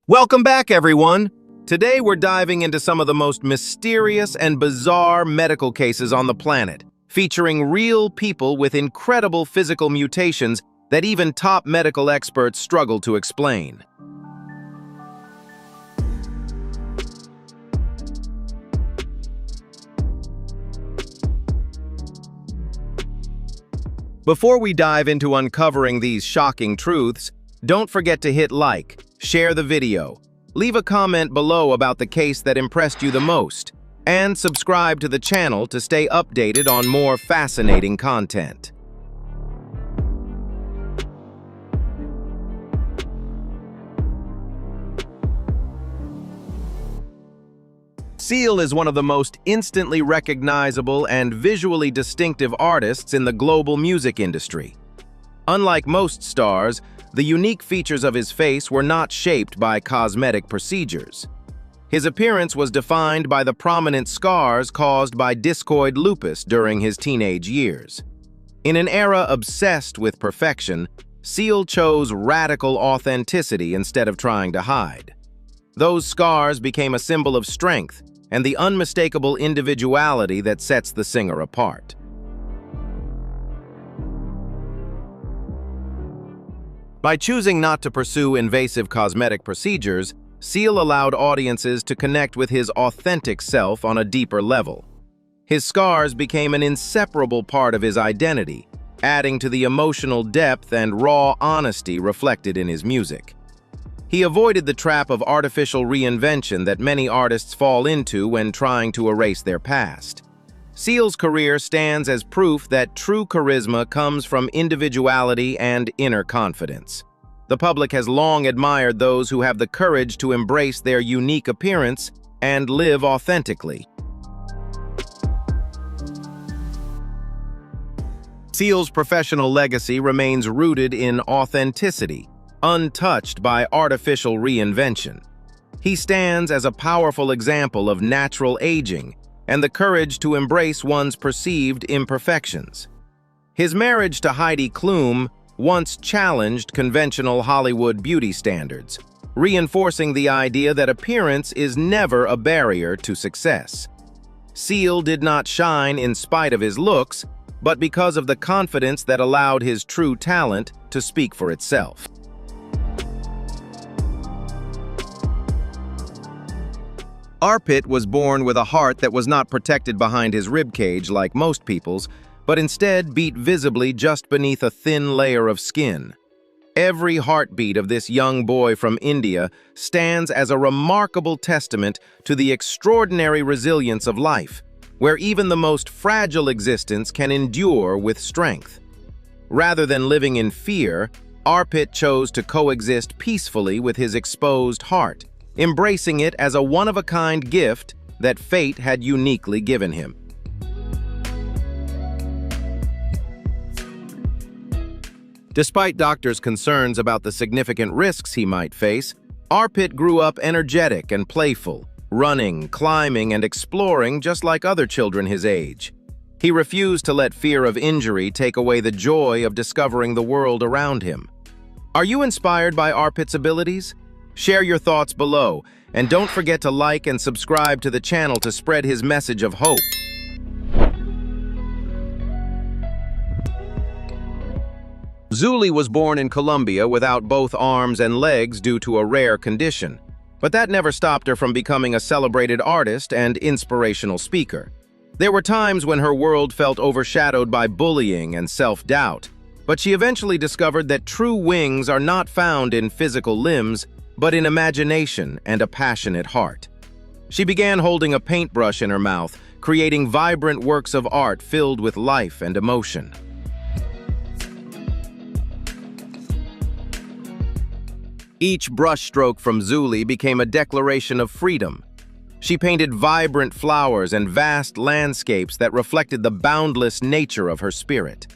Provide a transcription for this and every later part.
Welcome back, everyone. Today we're diving into some of the most mysterious and bizarre medical cases on the planet, featuring real people with incredible physical mutations that even top medical experts struggle to explain. Before we dive into uncovering these shocking truths, don't forget to hit like, share the video, leave a comment below about the case that impressed you the most, and subscribe to the channel to stay updated on more fascinating content. Seal is one of the most instantly recognizable and visually distinctive artists in the global music industry. Unlike most stars, the unique features of his face were not shaped by cosmetic procedures. His appearance was defined by the prominent scars caused by discoid lupus during his teenage years. In an era obsessed with perfection, Seal chose radical authenticity instead of trying to hide. Those scars became a symbol of strength and the unmistakable individuality that sets the singer apart. By choosing not to pursue invasive cosmetic procedures, Seal allowed audiences to connect with his authentic self on a deeper level. His scars became an inseparable part of his identity, adding to the emotional depth and raw honesty reflected in his music. He avoided the trap of artificial reinvention that many artists fall into when trying to erase their past. Seal's career stands as proof that true charisma comes from individuality and inner confidence. The public has long admired those who have the courage to embrace their unique appearance and live authentically. Seal's professional legacy remains rooted in authenticity, untouched by artificial reinvention. He stands as a powerful example of natural aging and the courage to embrace one's perceived imperfections. His marriage to Heidi Klum once challenged conventional Hollywood beauty standards, reinforcing the idea that appearance is never a barrier to success. Seal did not shine in spite of his looks, but because of the confidence that allowed his true talent to speak for itself. Arpit was born with a heart that was not protected behind his ribcage like most people's, but instead beat visibly just beneath a thin layer of skin. Every heartbeat of this young boy from India stands as a remarkable testament to the extraordinary resilience of life, where even the most fragile existence can endure with strength. Rather than living in fear, Arpit chose to coexist peacefully with his exposed heart, embracing it as a one-of-a-kind gift that fate had uniquely given him. Despite doctors' concerns about the significant risks he might face, Arpit grew up energetic and playful, running, climbing, and exploring just like other children his age. He refused to let fear of injury take away the joy of discovering the world around him. Are you inspired by Arpit's abilities? Share your thoughts below, and don't forget to like and subscribe to the channel to spread his message of hope. Zuli was born in Colombia without both arms and legs due to a rare condition, but that never stopped her from becoming a celebrated artist and inspirational speaker. There were times when her world felt overshadowed by bullying and self-doubt, but she eventually discovered that true wings are not found in physical limbs, but in imagination and a passionate heart. She began holding a paintbrush in her mouth, creating vibrant works of art filled with life and emotion. Each brushstroke from Zuli became a declaration of freedom. She painted vibrant flowers and vast landscapes that reflected the boundless nature of her spirit.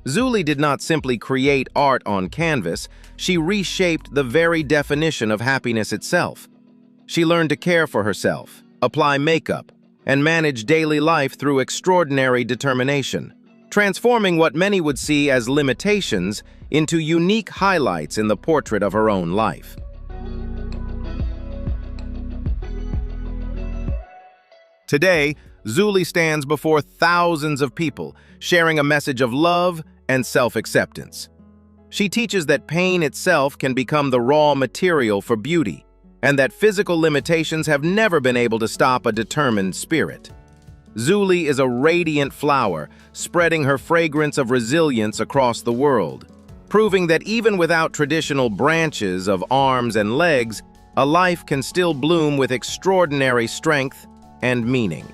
Zuli did not simply create art on canvas, she reshaped the very definition of happiness itself. She learned to care for herself, apply makeup, and manage daily life through extraordinary determination, transforming what many would see as limitations into unique highlights in the portrait of her own life. Today, Zuli stands before thousands of people, sharing a message of love and self-acceptance. She teaches that pain itself can become the raw material for beauty, and that physical limitations have never been able to stop a determined spirit. Zuli is a radiant flower, spreading her fragrance of resilience across the world, proving that even without traditional branches of arms and legs, a life can still bloom with extraordinary strength and meaning.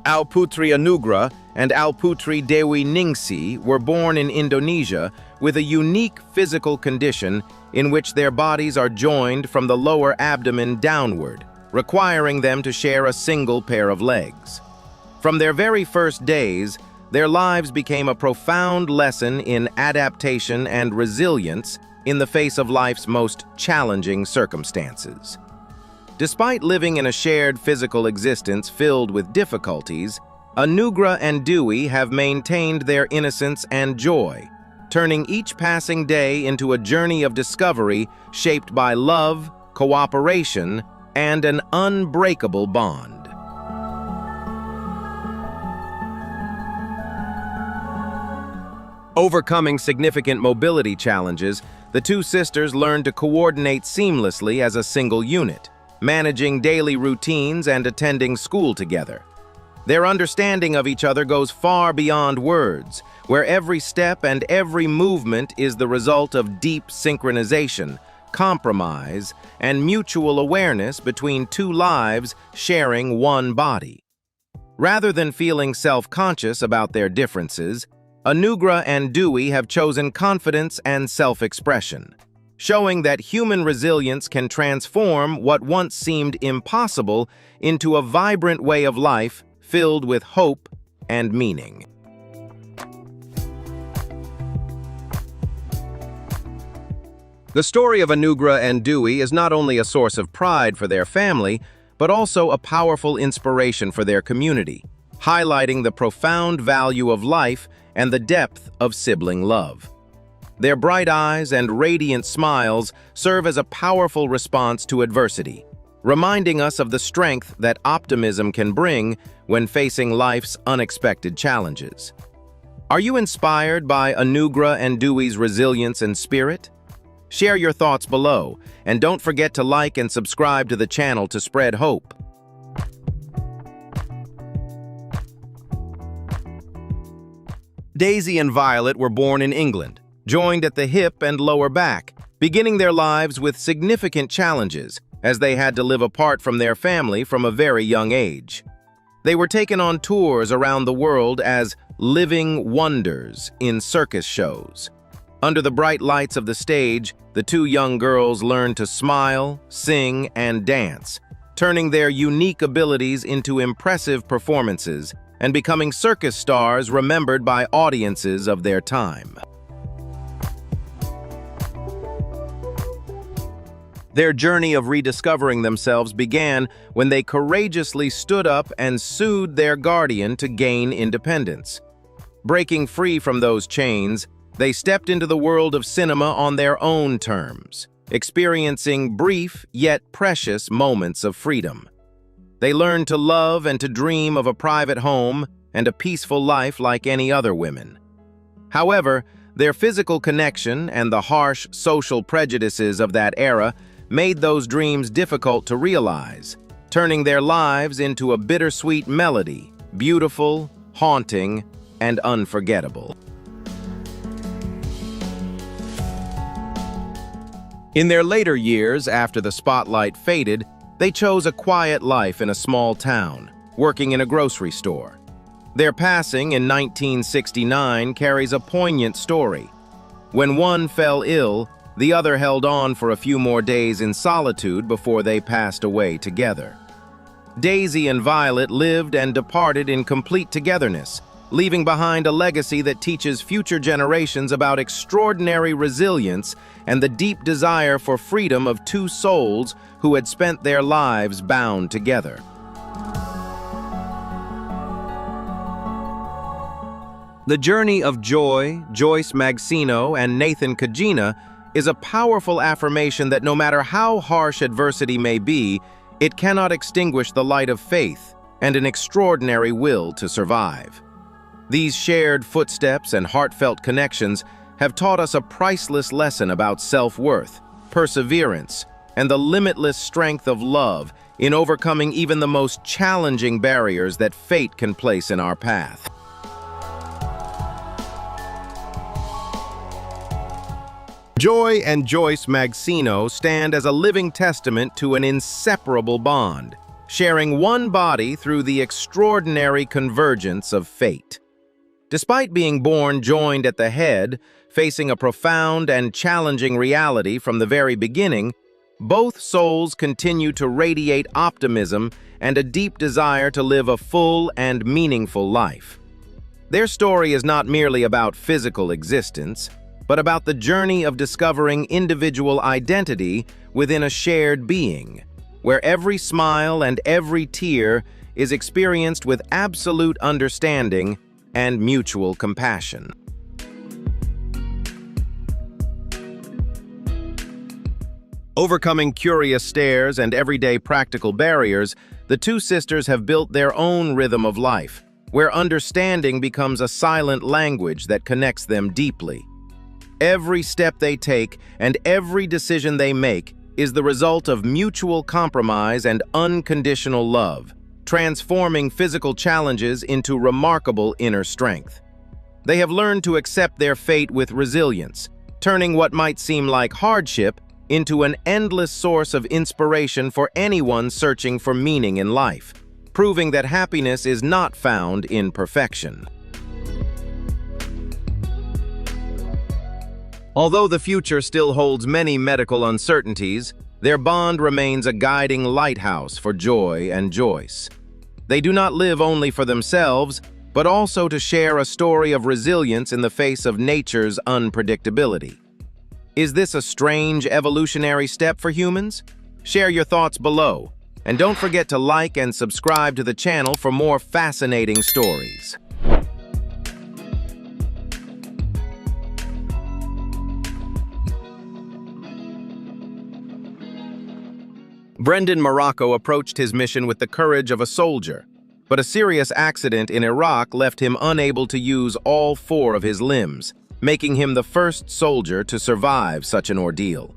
Alputri Anugra and Alputri Dwey Ningsih were born in Indonesia with a unique physical condition in which their bodies are joined from the lower abdomen downward, requiring them to share a single pair of legs. From their very first days, their lives became a profound lesson in adaptation and resilience in the face of life's most challenging circumstances. Despite living in a shared physical existence filled with difficulties, Anugra and Dwey have maintained their innocence and joy, turning each passing day into a journey of discovery shaped by love, cooperation, and an unbreakable bond. Overcoming significant mobility challenges, the two sisters learned to coordinate seamlessly as a single unit, managing daily routines and attending school together. Their understanding of each other goes far beyond words, where every step and every movement is the result of deep synchronization, compromise, and mutual awareness between two lives sharing one body. Rather than feeling self-conscious about their differences, Anugra and Dwey have chosen confidence and self-expression, showing that human resilience can transform what once seemed impossible into a vibrant way of life filled with hope and meaning. The story of Anugra and Dwey is not only a source of pride for their family, but also a powerful inspiration for their community, highlighting the profound value of life and the depth of sibling love. Their bright eyes and radiant smiles serve as a powerful response to adversity, reminding us of the strength that optimism can bring when facing life's unexpected challenges. Are you inspired by Anugra and Dwey's resilience and spirit? Share your thoughts below, and don't forget to like and subscribe to the channel to spread hope. Daisy and Violet were born in England, joined at the hip and lower back, beginning their lives with significant challenges as they had to live apart from their family from a very young age. They were taken on tours around the world as living wonders in circus shows. Under the bright lights of the stage, the two young girls learned to smile, sing, and dance, turning their unique abilities into impressive performances and becoming circus stars remembered by audiences of their time. Their journey of rediscovering themselves began when they courageously stood up and sued their guardian to gain independence. Breaking free from those chains, they stepped into the world of cinema on their own terms, experiencing brief yet precious moments of freedom. They learned to love and to dream of a private home and a peaceful life like any other women. However, their physical connection and the harsh social prejudices of that era made those dreams difficult to realize, turning their lives into a bittersweet melody, beautiful, haunting, and unforgettable. In their later years, after the spotlight faded, they chose a quiet life in a small town, working in a grocery store. Their passing in 1969 carries a poignant story. When one fell ill, the other held on for a few more days in solitude before they passed away together. Daisy and Violet lived and departed in complete togetherness, leaving behind a legacy that teaches future generations about extraordinary resilience and the deep desire for freedom of two souls who had spent their lives bound together. The journey of Joy, Joyce Magsino, and Nathan Kajina is a powerful affirmation that no matter how harsh adversity may be, it cannot extinguish the light of faith and an extraordinary will to survive. These shared footsteps and heartfelt connections have taught us a priceless lesson about self-worth, perseverance, and the limitless strength of love in overcoming even the most challenging barriers that fate can place in our path. Joy and Joyce Magsino stand as a living testament to an inseparable bond, sharing one body through the extraordinary convergence of fate. Despite being born joined at the head, facing a profound and challenging reality from the very beginning, both souls continue to radiate optimism and a deep desire to live a full and meaningful life. Their story is not merely about physical existence, but about the journey of discovering individual identity within a shared being, where every smile and every tear is experienced with absolute understanding and mutual compassion. Overcoming curious stares and everyday practical barriers, the two sisters have built their own rhythm of life, where understanding becomes a silent language that connects them deeply. Every step they take and every decision they make is the result of mutual compromise and unconditional love, transforming physical challenges into remarkable inner strength. They have learned to accept their fate with resilience, turning what might seem like hardship into an endless source of inspiration for anyone searching for meaning in life, proving that happiness is not found in perfection. Although the future still holds many medical uncertainties, their bond remains a guiding lighthouse for Joy and Joyce. They do not live only for themselves, but also to share a story of resilience in the face of nature's unpredictability. Is this a strange evolutionary step for humans? Share your thoughts below, and don't forget to like and subscribe to the channel for more fascinating stories. Brendan Morocco approached his mission with the courage of a soldier, but a serious accident in Iraq left him unable to use all 4 of his limbs, making him the first soldier to survive such an ordeal.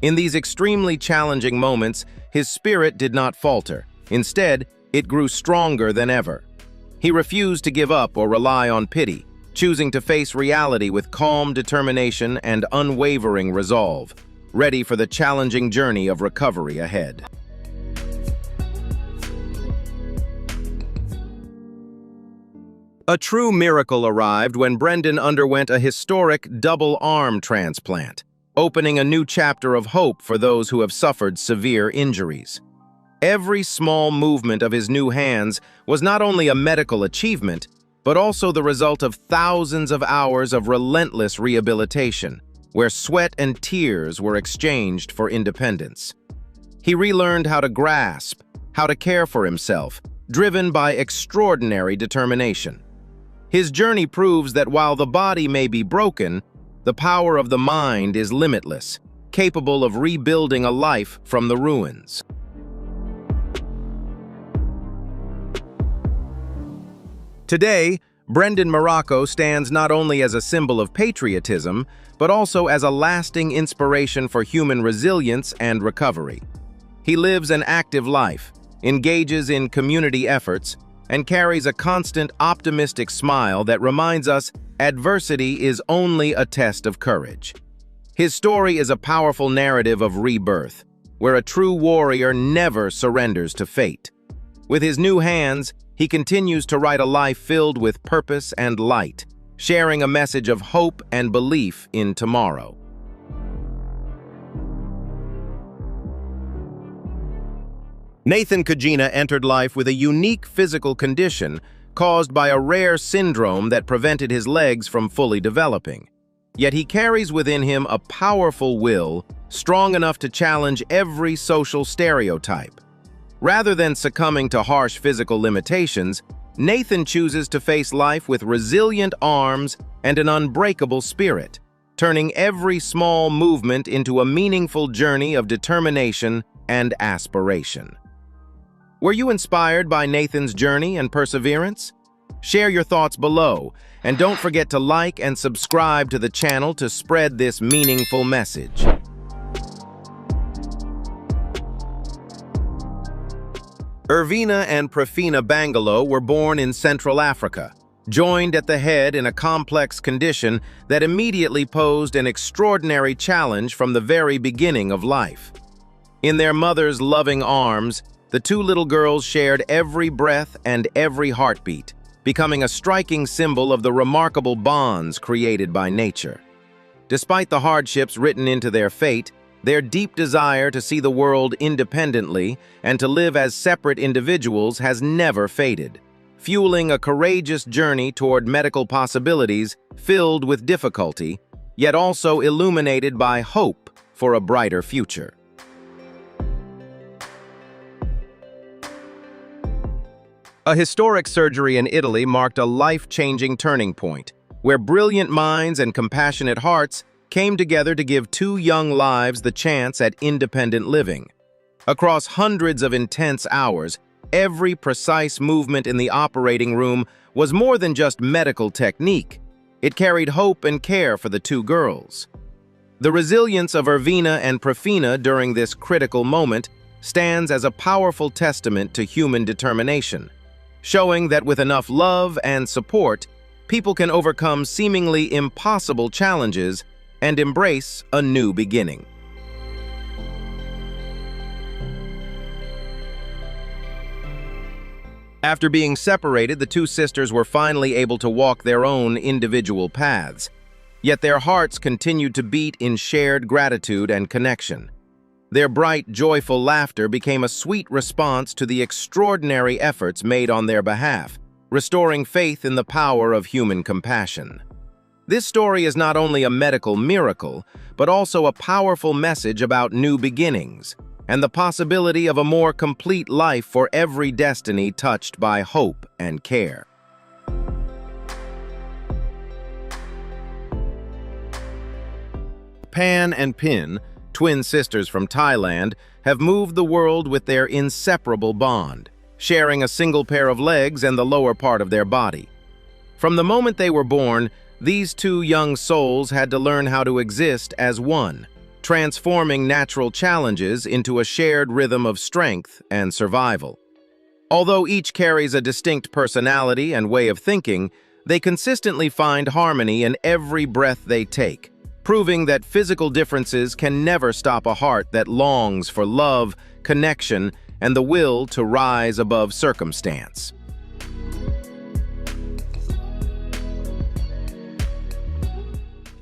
In these extremely challenging moments, his spirit did not falter. Instead, it grew stronger than ever. He refused to give up or rely on pity, choosing to face reality with calm determination and unwavering resolve, ready for the challenging journey of recovery ahead. A true miracle arrived when Brendan underwent a historic double arm transplant, opening a new chapter of hope for those who have suffered severe injuries. Every small movement of his new hands was not only a medical achievement, but also the result of thousands of hours of relentless rehabilitation, where sweat and tears were exchanged for independence. He relearned how to grasp, how to care for himself, driven by extraordinary determination. His journey proves that while the body may be broken, the power of the mind is limitless, capable of rebuilding a life from the ruins. Today, Brendan Morocco stands not only as a symbol of patriotism, but also as a lasting inspiration for human resilience and recovery. He lives an active life, engages in community efforts, and carries a constant optimistic smile that reminds us adversity is only a test of courage. His story is a powerful narrative of rebirth, where a true warrior never surrenders to fate. With his new hands, he continues to write a life filled with purpose and light, sharing a message of hope and belief in tomorrow. Nathan Kajina entered life with a unique physical condition caused by a rare syndrome that prevented his legs from fully developing. Yet he carries within him a powerful will, strong enough to challenge every social stereotype. Rather than succumbing to harsh physical limitations, Nathan chooses to face life with resilient arms and an unbreakable spirit, turning every small movement into a meaningful journey of determination and aspiration. Were you inspired by Nathan's journey and perseverance? Share your thoughts below, and don't forget to like and subscribe to the channel to spread this meaningful message. Ervina and Profina Bangalo were born in Central Africa, joined at the head in a complex condition that immediately posed an extraordinary challenge from the very beginning of life. In their mother's loving arms, the two little girls shared every breath and every heartbeat, becoming a striking symbol of the remarkable bonds created by nature. Despite the hardships written into their fate, their deep desire to see the world independently and to live as separate individuals has never faded, fueling a courageous journey toward medical possibilities filled with difficulty, yet also illuminated by hope for a brighter future. A historic surgery in Italy marked a life-changing turning point, where brilliant minds and compassionate hearts came together to give two young lives the chance at independent living. Across hundreds of intense hours, every precise movement in the operating room was more than just medical technique. It carried hope and care for the two girls. The resilience of Ervina and Profina during this critical moment stands as a powerful testament to human determination, showing that with enough love and support, people can overcome seemingly impossible challenges and embrace a new beginning. After being separated, the two sisters were finally able to walk their own individual paths, yet their hearts continued to beat in shared gratitude and connection. Their bright, joyful laughter became a sweet response to the extraordinary efforts made on their behalf, restoring faith in the power of human compassion. This story is not only a medical miracle, but also a powerful message about new beginnings and the possibility of a more complete life for every destiny touched by hope and care. Pan and Pin, twin sisters from Thailand, have moved the world with their inseparable bond, sharing a single pair of legs and the lower part of their body. From the moment they were born, these two young souls had to learn how to exist as one, transforming natural challenges into a shared rhythm of strength and survival. Although each carries a distinct personality and way of thinking, they consistently find harmony in every breath they take, proving that physical differences can never stop a heart that longs for love, connection, and the will to rise above circumstance.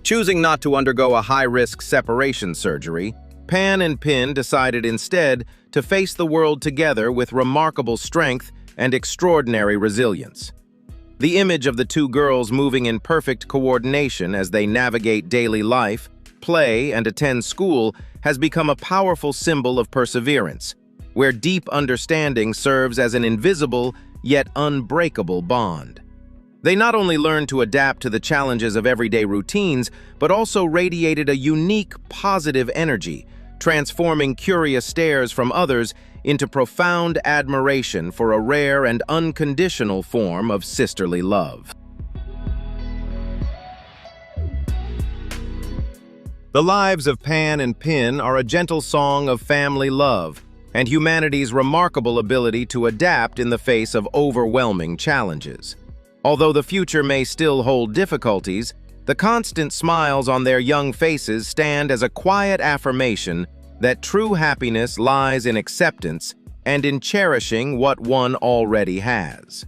Choosing not to undergo a high-risk separation surgery, Pan and Pin decided instead to face the world together with remarkable strength and extraordinary resilience. The image of the two girls moving in perfect coordination as they navigate daily life, play, and attend school has become a powerful symbol of perseverance, where deep understanding serves as an invisible yet unbreakable bond. They not only learned to adapt to the challenges of everyday routines, but also radiated a unique, positive energy, transforming curious stares from others into profound admiration for a rare and unconditional form of sisterly love. The lives of Pan and Pin are a gentle song of family love and humanity's remarkable ability to adapt in the face of overwhelming challenges. Although the future may still hold difficulties, the constant smiles on their young faces stand as a quiet affirmation that true happiness lies in acceptance and in cherishing what one already has.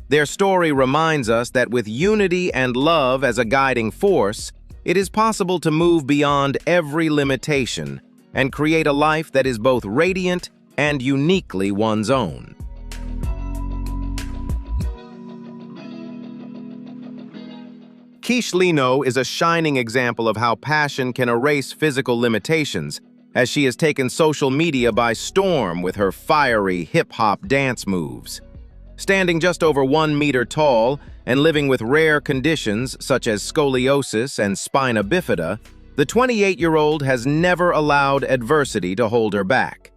Their story reminds us that with unity and love as a guiding force, it is possible to move beyond every limitation and create a life that is both radiant and uniquely one's own. Kish Lino is a shining example of how passion can erase physical limitations, as she has taken social media by storm with her fiery hip-hop dance moves. Standing just over 1 meter tall and living with rare conditions such as scoliosis and spina bifida, the 28-year-old has never allowed adversity to hold her back.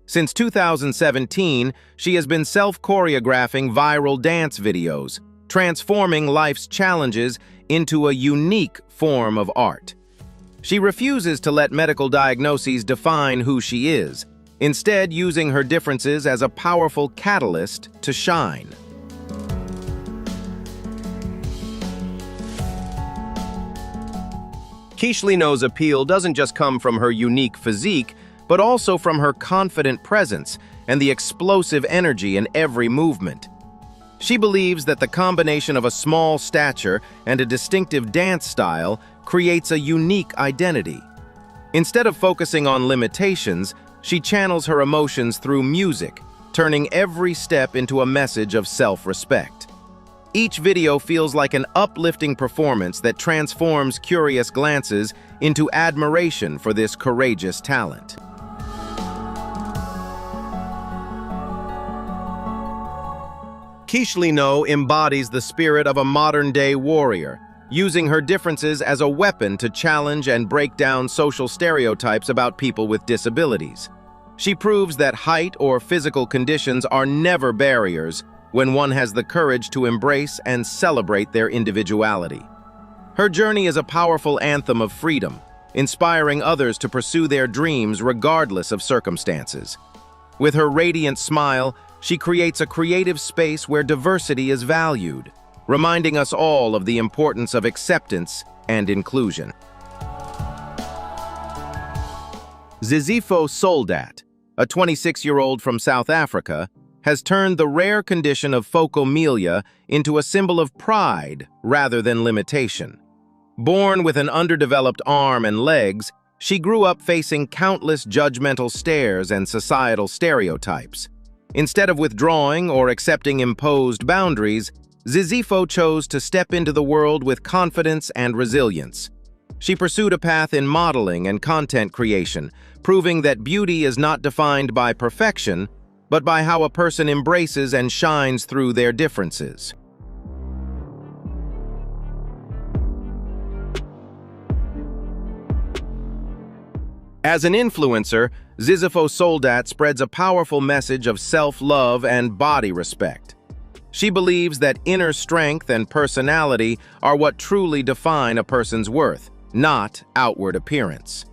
Since 2017, she has been self-choreographing viral dance videos, transforming life's challenges into a unique form of art. She refuses to let medical diagnoses define who she is, instead using her differences as a powerful catalyst to shine. Kish Lino's appeal doesn't just come from her unique physique, but also from her confident presence and the explosive energy in every movement. She believes that the combination of a small stature and a distinctive dance style creates a unique identity. Instead of focusing on limitations, she channels her emotions through music, turning every step into a message of self-respect. Each video feels like an uplifting performance that transforms curious glances into admiration for this courageous talent. Kish Lino embodies the spirit of a modern-day warrior, using her differences as a weapon to challenge and break down social stereotypes about people with disabilities. She proves that height or physical conditions are never barriers when one has the courage to embrace and celebrate their individuality. Her journey is a powerful anthem of freedom, inspiring others to pursue their dreams regardless of circumstances. With her radiant smile, she creates a creative space where diversity is valued, reminding us all of the importance of acceptance and inclusion. Zizipho Soldat, a 26-year-old from South Africa, has turned the rare condition of phocomelia into a symbol of pride rather than limitation. Born with an underdeveloped arm and legs, she grew up facing countless judgmental stares and societal stereotypes. Instead of withdrawing or accepting imposed boundaries, Zizipho chose to step into the world with confidence and resilience. She pursued a path in modeling and content creation, proving that beauty is not defined by perfection, but by how a person embraces and shines through their differences. As an influencer, Zizipho Soldat spreads a powerful message of self-love and body respect. She believes that inner strength and personality are what truly define a person's worth, not outward appearance.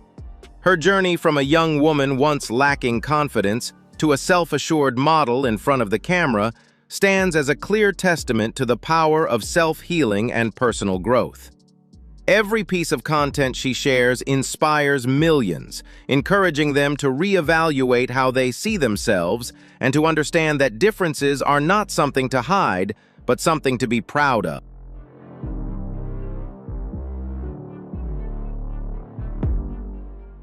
Her journey from a young woman once lacking confidence to a self-assured model in front of the camera stands as a clear testament to the power of self-healing and personal growth. Every piece of content she shares inspires millions, encouraging them to reevaluate how they see themselves and to understand that differences are not something to hide, but something to be proud of.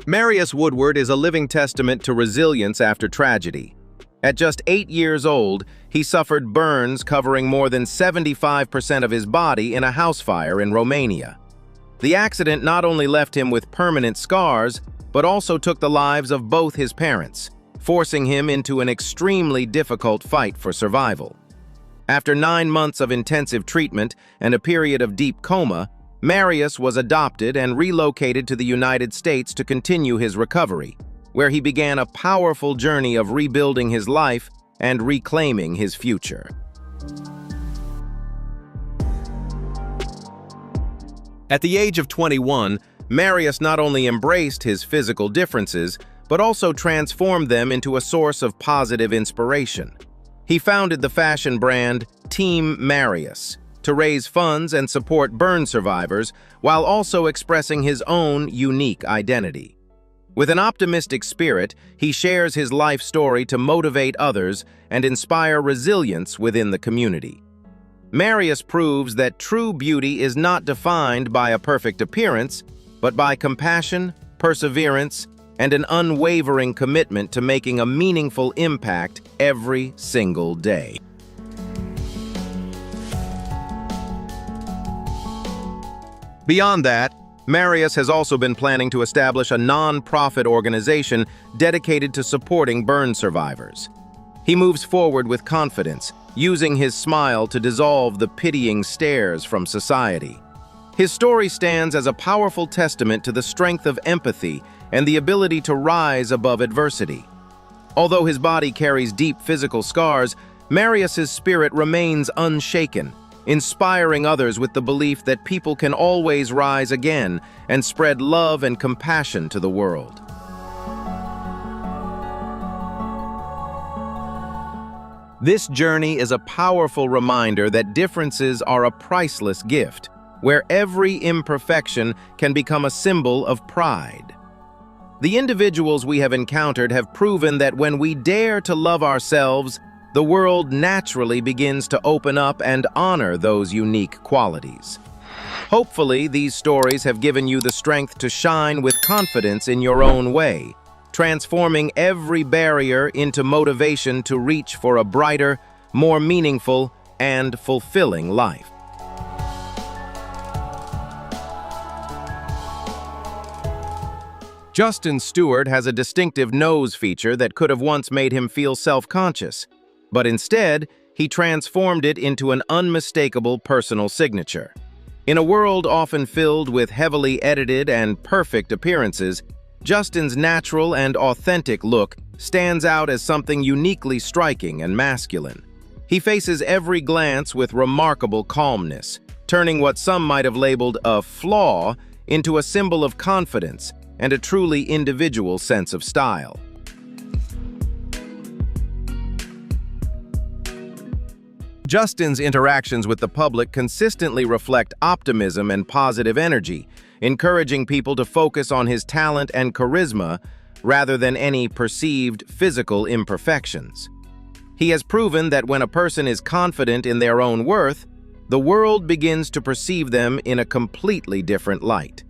Marius Woodward is a living testament to resilience after tragedy. At just 8 years old, he suffered burns covering more than 75% of his body in a house fire in Romania. The accident not only left him with permanent scars, but also took the lives of both his parents, forcing him into an extremely difficult fight for survival. After 9 months of intensive treatment and a period of deep coma, Marius was adopted and relocated to the United States to continue his recovery, where he began a powerful journey of rebuilding his life and reclaiming his future. At the age of 21, Marius not only embraced his physical differences, but also transformed them into a source of positive inspiration. He founded the fashion brand Team Marius to raise funds and support burn survivors while also expressing his own unique identity. With an optimistic spirit, he shares his life story to motivate others and inspire resilience within the community. Marius proves that true beauty is not defined by a perfect appearance, but by compassion, perseverance, and an unwavering commitment to making a meaningful impact every single day. Beyond that, Marius has also been planning to establish a non-profit organization dedicated to supporting burn survivors. He moves forward with confidence, using his smile to dissolve the pitying stares from society. His story stands as a powerful testament to the strength of empathy and the ability to rise above adversity. Although his body carries deep physical scars, Marius's spirit remains unshaken, inspiring others with the belief that people can always rise again and spread love and compassion to the world. This journey is a powerful reminder that differences are a priceless gift, where every imperfection can become a symbol of pride. The individuals we have encountered have proven that when we dare to love ourselves, the world naturally begins to open up and honor those unique qualities. Hopefully, these stories have given you the strength to shine with confidence in your own way, transforming every barrier into motivation to reach for a brighter, more meaningful, and fulfilling life. Justin Stewart has a distinctive nose feature that could have once made him feel self-conscious, but instead, he transformed it into an unmistakable personal signature. In a world often filled with heavily edited and perfect appearances, Justin's natural and authentic look stands out as something uniquely striking and masculine. He faces every glance with remarkable calmness, turning what some might have labeled a flaw into a symbol of confidence and a truly individual sense of style. Justin's interactions with the public consistently reflect optimism and positive energy, encouraging people to focus on his talent and charisma rather than any perceived physical imperfections. He has proven that when a person is confident in their own worth, the world begins to perceive them in a completely different light.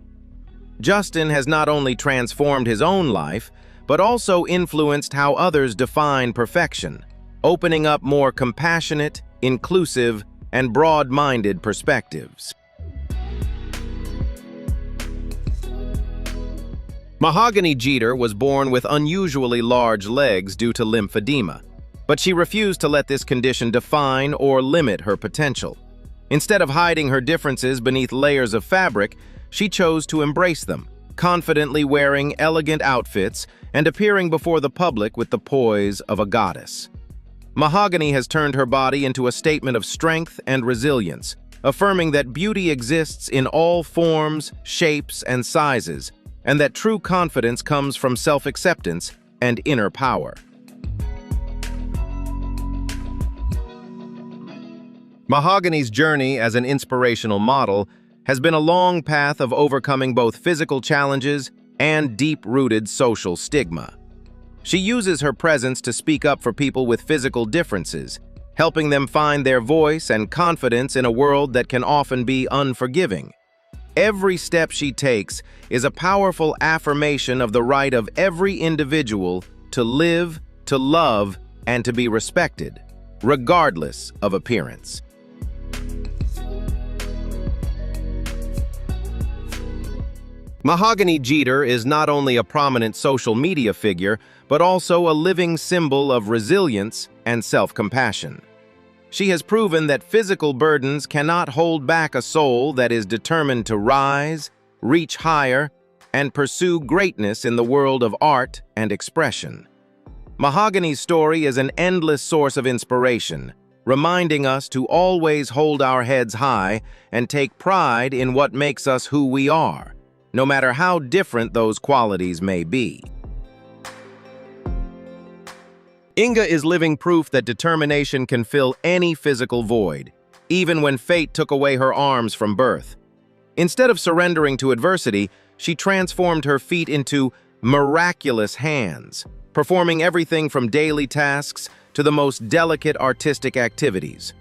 Justin has not only transformed his own life, but also influenced how others define perfection, opening up more compassionate, inclusive, and broad-minded perspectives. Mahogany Jeter was born with unusually large legs due to lymphedema, but she refused to let this condition define or limit her potential. Instead of hiding her differences beneath layers of fabric, she chose to embrace them, confidently wearing elegant outfits and appearing before the public with the poise of a goddess. Mahogany has turned her body into a statement of strength and resilience, affirming that beauty exists in all forms, shapes, and sizes, and that true confidence comes from self-acceptance and inner power. Mahogany's journey as an inspirational model has been a long path of overcoming both physical challenges and deep-rooted social stigma. She uses her presence to speak up for people with physical differences, helping them find their voice and confidence in a world that can often be unforgiving. Every step she takes is a powerful affirmation of the right of every individual to live, to love, and to be respected, regardless of appearance. Mahogany Jeter is not only a prominent social media figure, but also a living symbol of resilience and self-compassion. She has proven that physical burdens cannot hold back a soul that is determined to rise, reach higher, and pursue greatness in the world of art and expression. Mahogany's story is an endless source of inspiration, reminding us to always hold our heads high and take pride in what makes us who we are, no matter how different those qualities may be. Inga is living proof that determination can fill any physical void, even when fate took away her arms from birth. Instead of surrendering to adversity, she transformed her feet into miraculous hands, performing everything from daily tasks to the most delicate artistic activities.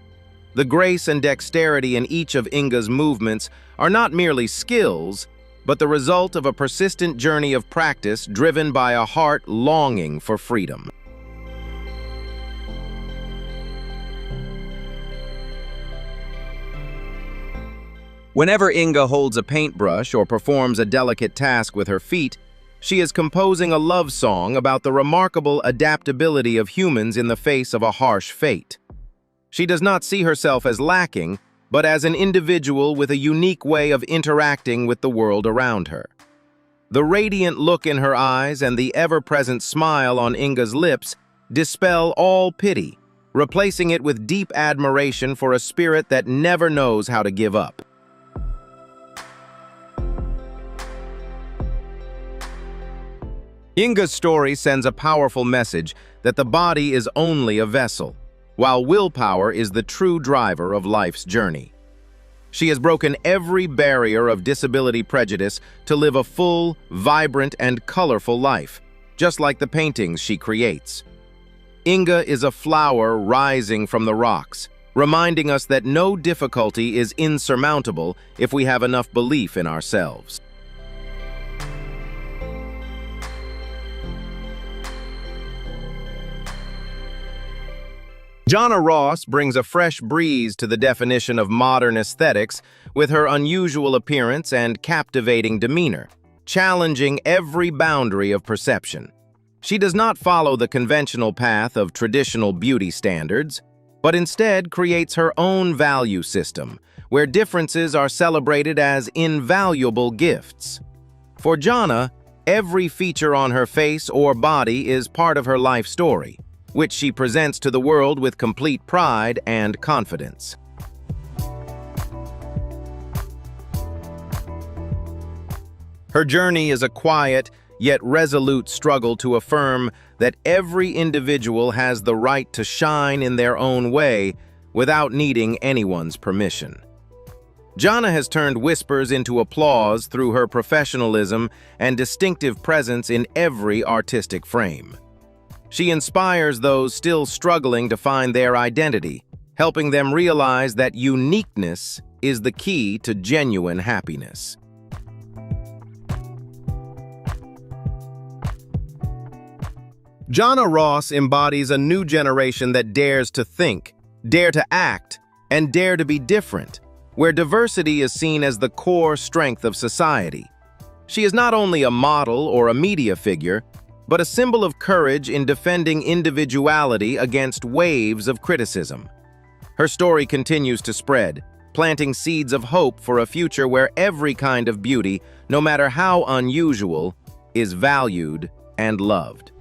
The grace and dexterity in each of Inga's movements are not merely skills, but the result of a persistent journey of practice driven by a heart longing for freedom. Whenever Inga holds a paintbrush or performs a delicate task with her feet, She is composing a love song about the remarkable adaptability of humans in the face of a harsh fate. She does not see herself as lacking, but as an individual with a unique way of interacting with the world around her. The radiant look in her eyes and the ever-present smile on Inga's lips dispel all pity, replacing it with deep admiration for a spirit that never knows how to give up. Inga's story sends a powerful message that the body is only a vessel, while willpower is the true driver of life's journey. She has broken every barrier of disability prejudice to live a full, vibrant, and colorful life, just like the paintings she creates. Inga is a flower rising from the rocks, reminding us that no difficulty is insurmountable if we have enough belief in ourselves. Janna Ross brings a fresh breeze to the definition of modern aesthetics with her unusual appearance and captivating demeanor, challenging every boundary of perception. She does not follow the conventional path of traditional beauty standards, but instead creates her own value system, where differences are celebrated as invaluable gifts. For Janna, every feature on her face or body is part of her life story, which she presents to the world with complete pride and confidence. Her journey is a quiet, yet resolute struggle to affirm that every individual has the right to shine in their own way without needing anyone's permission. Janna has turned whispers into applause through her professionalism and distinctive presence in every artistic frame. She inspires those still struggling to find their identity, helping them realize that uniqueness is the key to genuine happiness. Janna Ross embodies a new generation that dares to think, dare to act, and dare to be different, where diversity is seen as the core strength of society. She is not only a model or a media figure, but a symbol of courage in defending individuality against waves of criticism. Her story continues to spread, planting seeds of hope for a future where every kind of beauty, no matter how unusual, is valued and loved.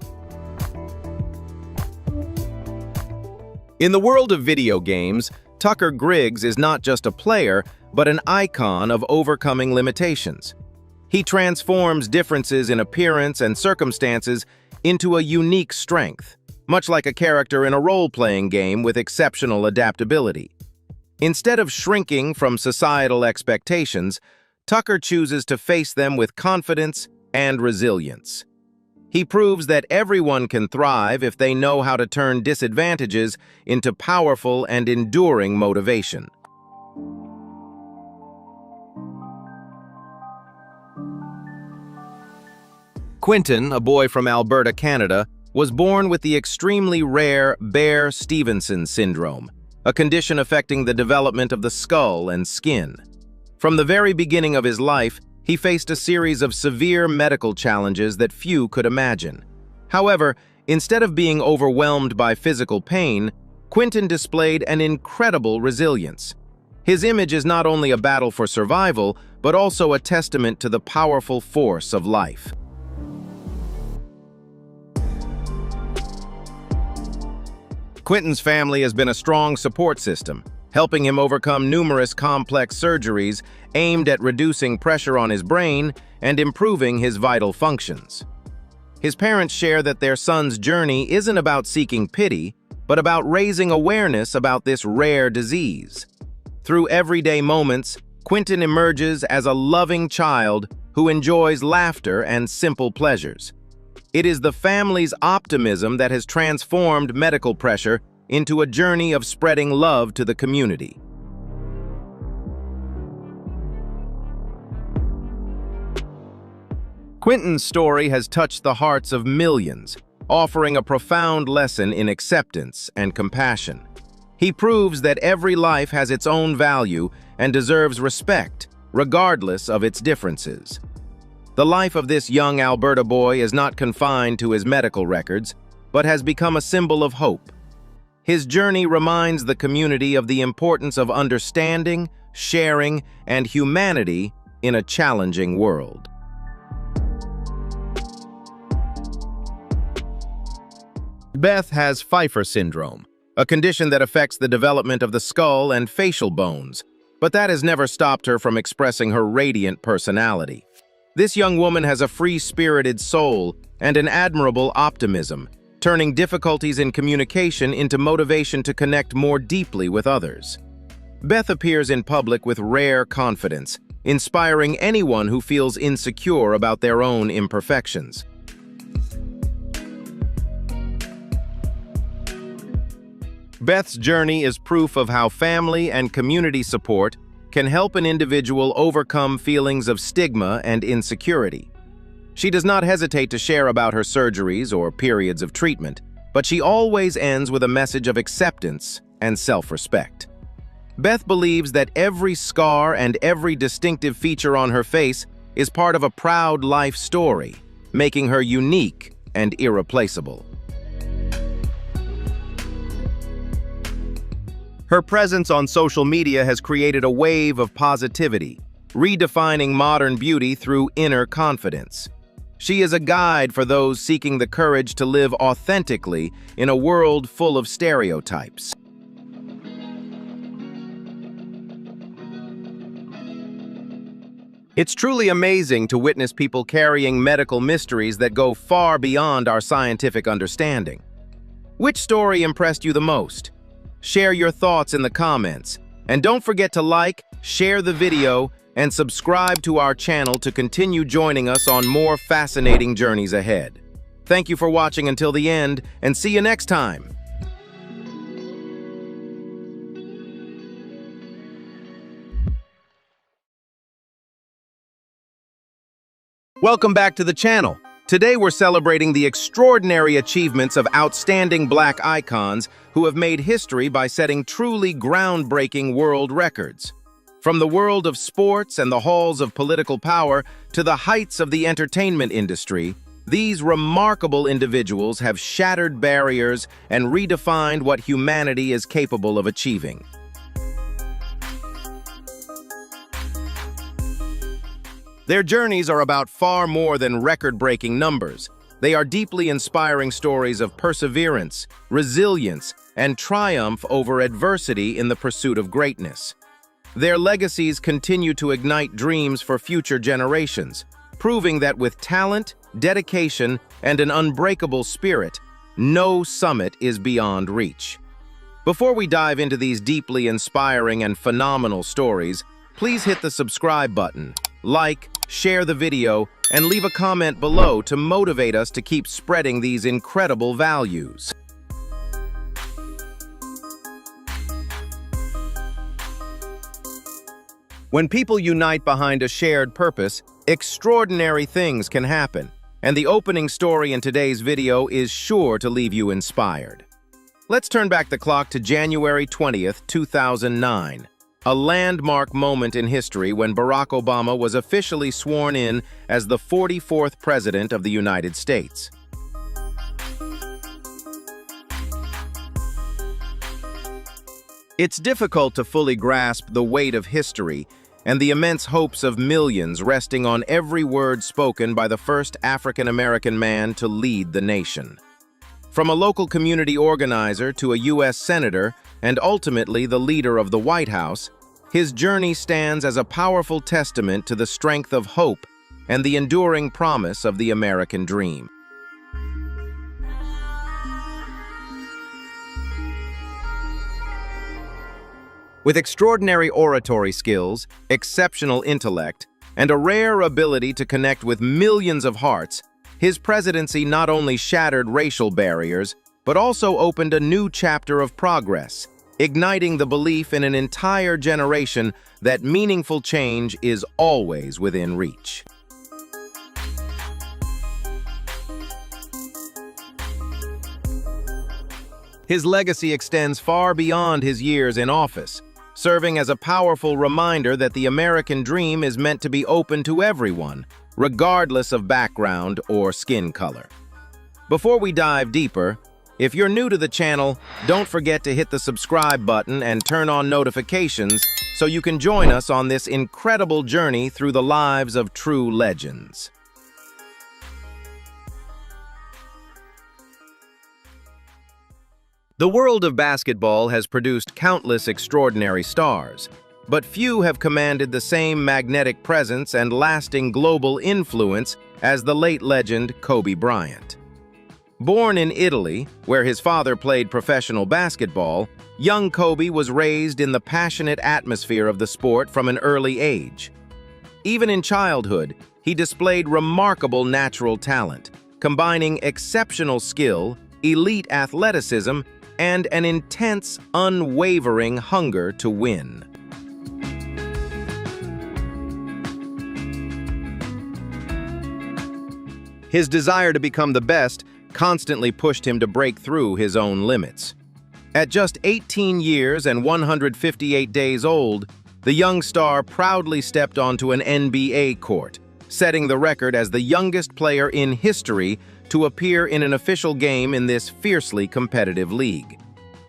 In the world of video games, Tucker Griggs is not just a player, but an icon of overcoming limitations. He transforms differences in appearance and circumstances into a unique strength, much like a character in a role-playing game with exceptional adaptability. Instead of shrinking from societal expectations, Tucker chooses to face them with confidence and resilience. He proves that everyone can thrive if they know how to turn disadvantages into powerful and enduring motivation. Quentin, a boy from Alberta, Canada, was born with the extremely rare Beare-Stevenson Syndrome, a condition affecting the development of the skull and skin. From the very beginning of his life, he faced a series of severe medical challenges that few could imagine. However, instead of being overwhelmed by physical pain, Quentin displayed an incredible resilience. His image is not only a battle for survival, but also a testament to the powerful force of life. Quentin's family has been a strong support system, helping him overcome numerous complex surgeries aimed at reducing pressure on his brain and improving his vital functions. His parents share that their son's journey isn't about seeking pity, but about raising awareness about this rare disease. Through everyday moments, Quentin emerges as a loving child who enjoys laughter and simple pleasures. It is the family's optimism that has transformed medical pressure into a journey of spreading love to the community. Quentin's story has touched the hearts of millions, offering a profound lesson in acceptance and compassion. He proves that every life has its own value and deserves respect, regardless of its differences. The life of this young Alberta boy is not confined to his medical records, but has become a symbol of hope. His journey reminds the community of the importance of understanding, sharing, and humanity in a challenging world. Beth has Pfeiffer Syndrome, a condition that affects the development of the skull and facial bones, but that has never stopped her from expressing her radiant personality. This young woman has a free-spirited soul and an admirable optimism, turning difficulties in communication into motivation to connect more deeply with others. Beth appears in public with rare confidence, inspiring anyone who feels insecure about their own imperfections. Beth's journey is proof of how family and community support can help an individual overcome feelings of stigma and insecurity. She does not hesitate to share about her surgeries or periods of treatment, but she always ends with a message of acceptance and self-respect. Beth believes that every scar and every distinctive feature on her face is part of a proud life story, making her unique and irreplaceable. Her presence on social media has created a wave of positivity, redefining modern beauty through inner confidence. She is a guide for those seeking the courage to live authentically in a world full of stereotypes. It's truly amazing to witness people carrying medical mysteries that go far beyond our scientific understanding. Which story impressed you the most? Share your thoughts in the comments, and don't forget to like, share the video, and subscribe to our channel to continue joining us on more fascinating journeys ahead. Thank you for watching until the end, and see you next time. Welcome back to the channel. Today we're celebrating the extraordinary achievements of outstanding Black icons who have made history by setting truly groundbreaking world records. From the world of sports and the halls of political power to the heights of the entertainment industry, these remarkable individuals have shattered barriers and redefined what humanity is capable of achieving. Their journeys are about far more than record-breaking numbers. They are deeply inspiring stories of perseverance, resilience, and triumph over adversity in the pursuit of greatness. Their legacies continue to ignite dreams for future generations, proving that with talent, dedication, and an unbreakable spirit, no summit is beyond reach. Before we dive into these deeply inspiring and phenomenal stories, please hit the subscribe button, like, share the video, and leave a comment below to motivate us to keep spreading these incredible values. When people unite behind a shared purpose, extraordinary things can happen, and the opening story in today's video is sure to leave you inspired. Let's turn back the clock to January 20th, 2009. A landmark moment in history when Barack Obama was officially sworn in as the 44th President of the United States. It's difficult to fully grasp the weight of history and the immense hopes of millions resting on every word spoken by the first African-American man to lead the nation. From a local community organizer to a U.S. Senator and ultimately the leader of the White House, his journey stands as a powerful testament to the strength of hope and the enduring promise of the American dream. With extraordinary oratory skills, exceptional intellect, and a rare ability to connect with millions of hearts, his presidency not only shattered racial barriers, but also opened a new chapter of progress, igniting the belief in an entire generation that meaningful change is always within reach. His legacy extends far beyond his years in office, serving as a powerful reminder that the American dream is meant to be open to everyone, regardless of background or skin color. Before we dive deeper, if you're new to the channel, don't forget to hit the subscribe button and turn on notifications so you can join us on this incredible journey through the lives of true legends. The world of basketball has produced countless extraordinary stars, but few have commanded the same magnetic presence and lasting global influence as the late legend Kobe Bryant. Born in Italy, where his father played professional basketball, young Kobe was raised in the passionate atmosphere of the sport from an early age. Even in childhood, he displayed remarkable natural talent, combining exceptional skill, elite athleticism, and an intense, unwavering hunger to win. His desire to become the best constantly pushed him to break through his own limits. At just 18 years and 158 days old, the young star proudly stepped onto an NBA court, setting the record as the youngest player in history to appear in an official game in this fiercely competitive league.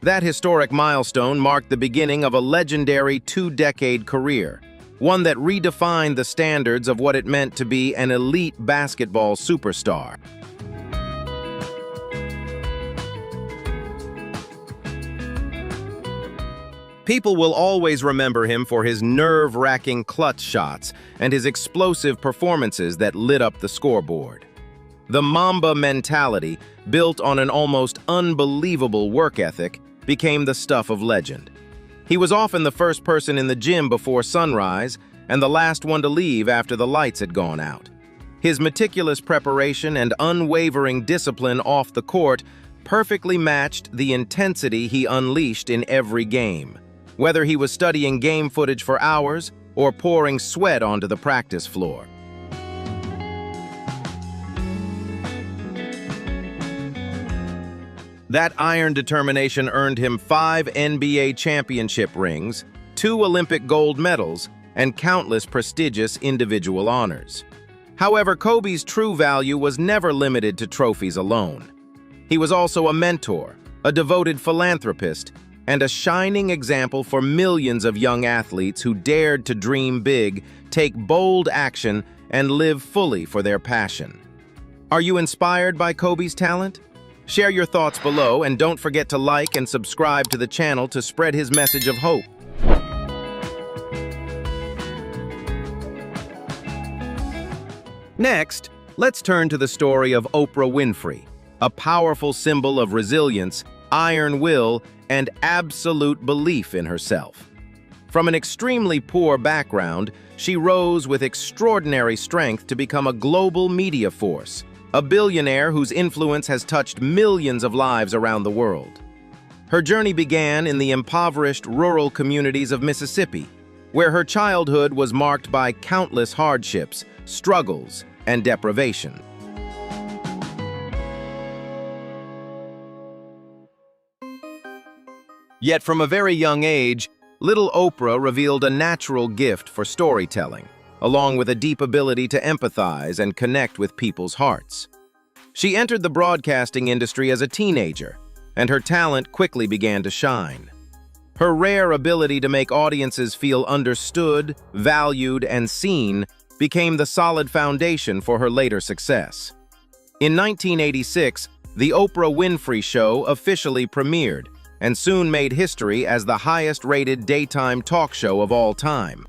That historic milestone marked the beginning of a legendary two-decade career, one that redefined the standards of what it meant to be an elite basketball superstar. People will always remember him for his nerve-wracking clutch shots and his explosive performances that lit up the scoreboard. The Mamba mentality, built on an almost unbelievable work ethic, became the stuff of legend. He was often the first person in the gym before sunrise and the last one to leave after the lights had gone out. His meticulous preparation and unwavering discipline off the court perfectly matched the intensity he unleashed in every game, whether he was studying game footage for hours or pouring sweat onto the practice floor. That iron determination earned him 5 NBA championship rings, 2 Olympic gold medals, and countless prestigious individual honors. However, Kobe's true value was never limited to trophies alone. He was also a mentor, a devoted philanthropist, and a shining example for millions of young athletes who dared to dream big, take bold action, and live fully for their passion. Are you inspired by Kobe's talent? Share your thoughts below, and don't forget to like and subscribe to the channel to spread his message of hope. Next, let's turn to the story of Oprah Winfrey, a powerful symbol of resilience, iron will, and absolute belief in herself. From an extremely poor background, she rose with extraordinary strength to become a global media force, a billionaire whose influence has touched millions of lives around the world. Her journey began in the impoverished rural communities of Mississippi, where her childhood was marked by countless hardships, struggles, and deprivation. Yet from a very young age, little Oprah revealed a natural gift for storytelling, along with a deep ability to empathize and connect with people's hearts. She entered the broadcasting industry as a teenager, and her talent quickly began to shine. Her rare ability to make audiences feel understood, valued, and seen became the solid foundation for her later success. In 1986, The Oprah Winfrey Show officially premiered, and soon made history as the highest-rated daytime talk show of all time.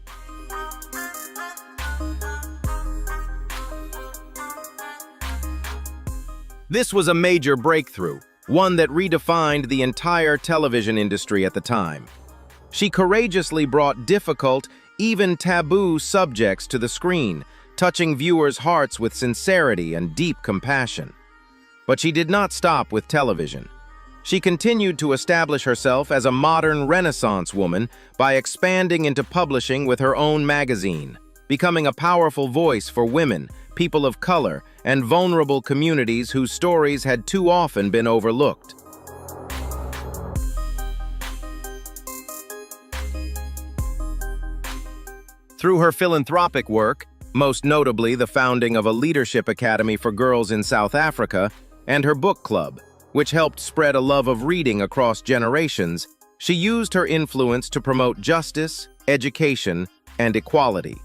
This was a major breakthrough, one that redefined the entire television industry at the time. She courageously brought difficult, even taboo subjects to the screen, touching viewers' hearts with sincerity and deep compassion. But she did not stop with television. She continued to establish herself as a modern Renaissance woman by expanding into publishing with her own magazine, becoming a powerful voice for women, people of color, and vulnerable communities whose stories had too often been overlooked. Through her philanthropic work, most notably the founding of a leadership academy for girls in South Africa and her book club, which helped spread a love of reading across generations. She used her influence to promote justice, education, and equality.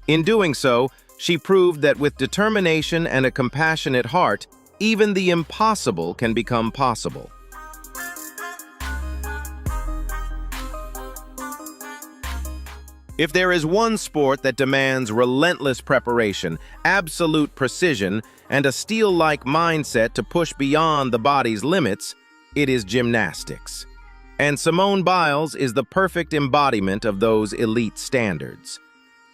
In doing so, she proved that with determination and a compassionate heart, even the impossible can become possible. If there is one sport that demands relentless preparation, absolute precision, and a steel-like mindset to push beyond the body's limits, it is gymnastics. And Simone Biles is the perfect embodiment of those elite standards.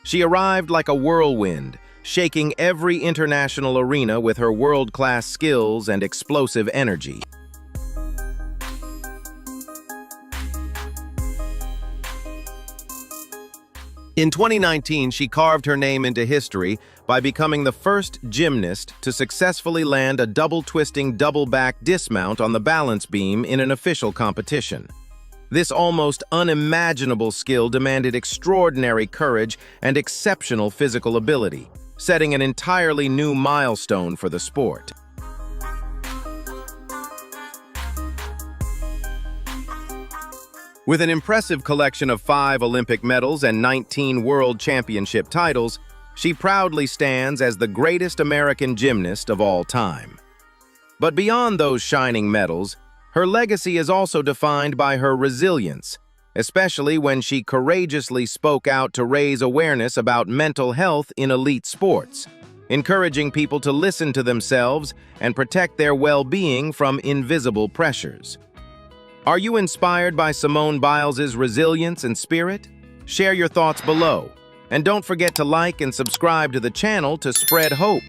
She arrived like a whirlwind, shaking every international arena with her world-class skills and explosive energy. In 2019, she carved her name into history by becoming the first gymnast to successfully land a double-twisting double-back dismount on the balance beam in an official competition. This almost unimaginable skill demanded extraordinary courage and exceptional physical ability, setting an entirely new milestone for the sport. With an impressive collection of 5 Olympic medals and 19 World Championship titles, she proudly stands as the greatest American gymnast of all time. But beyond those shining medals, her legacy is also defined by her resilience, especially when she courageously spoke out to raise awareness about mental health in elite sports, encouraging people to listen to themselves and protect their well-being from invisible pressures. Are you inspired by Simone Biles' resilience and spirit? Share your thoughts below, and don't forget to like and subscribe to the channel to spread hope.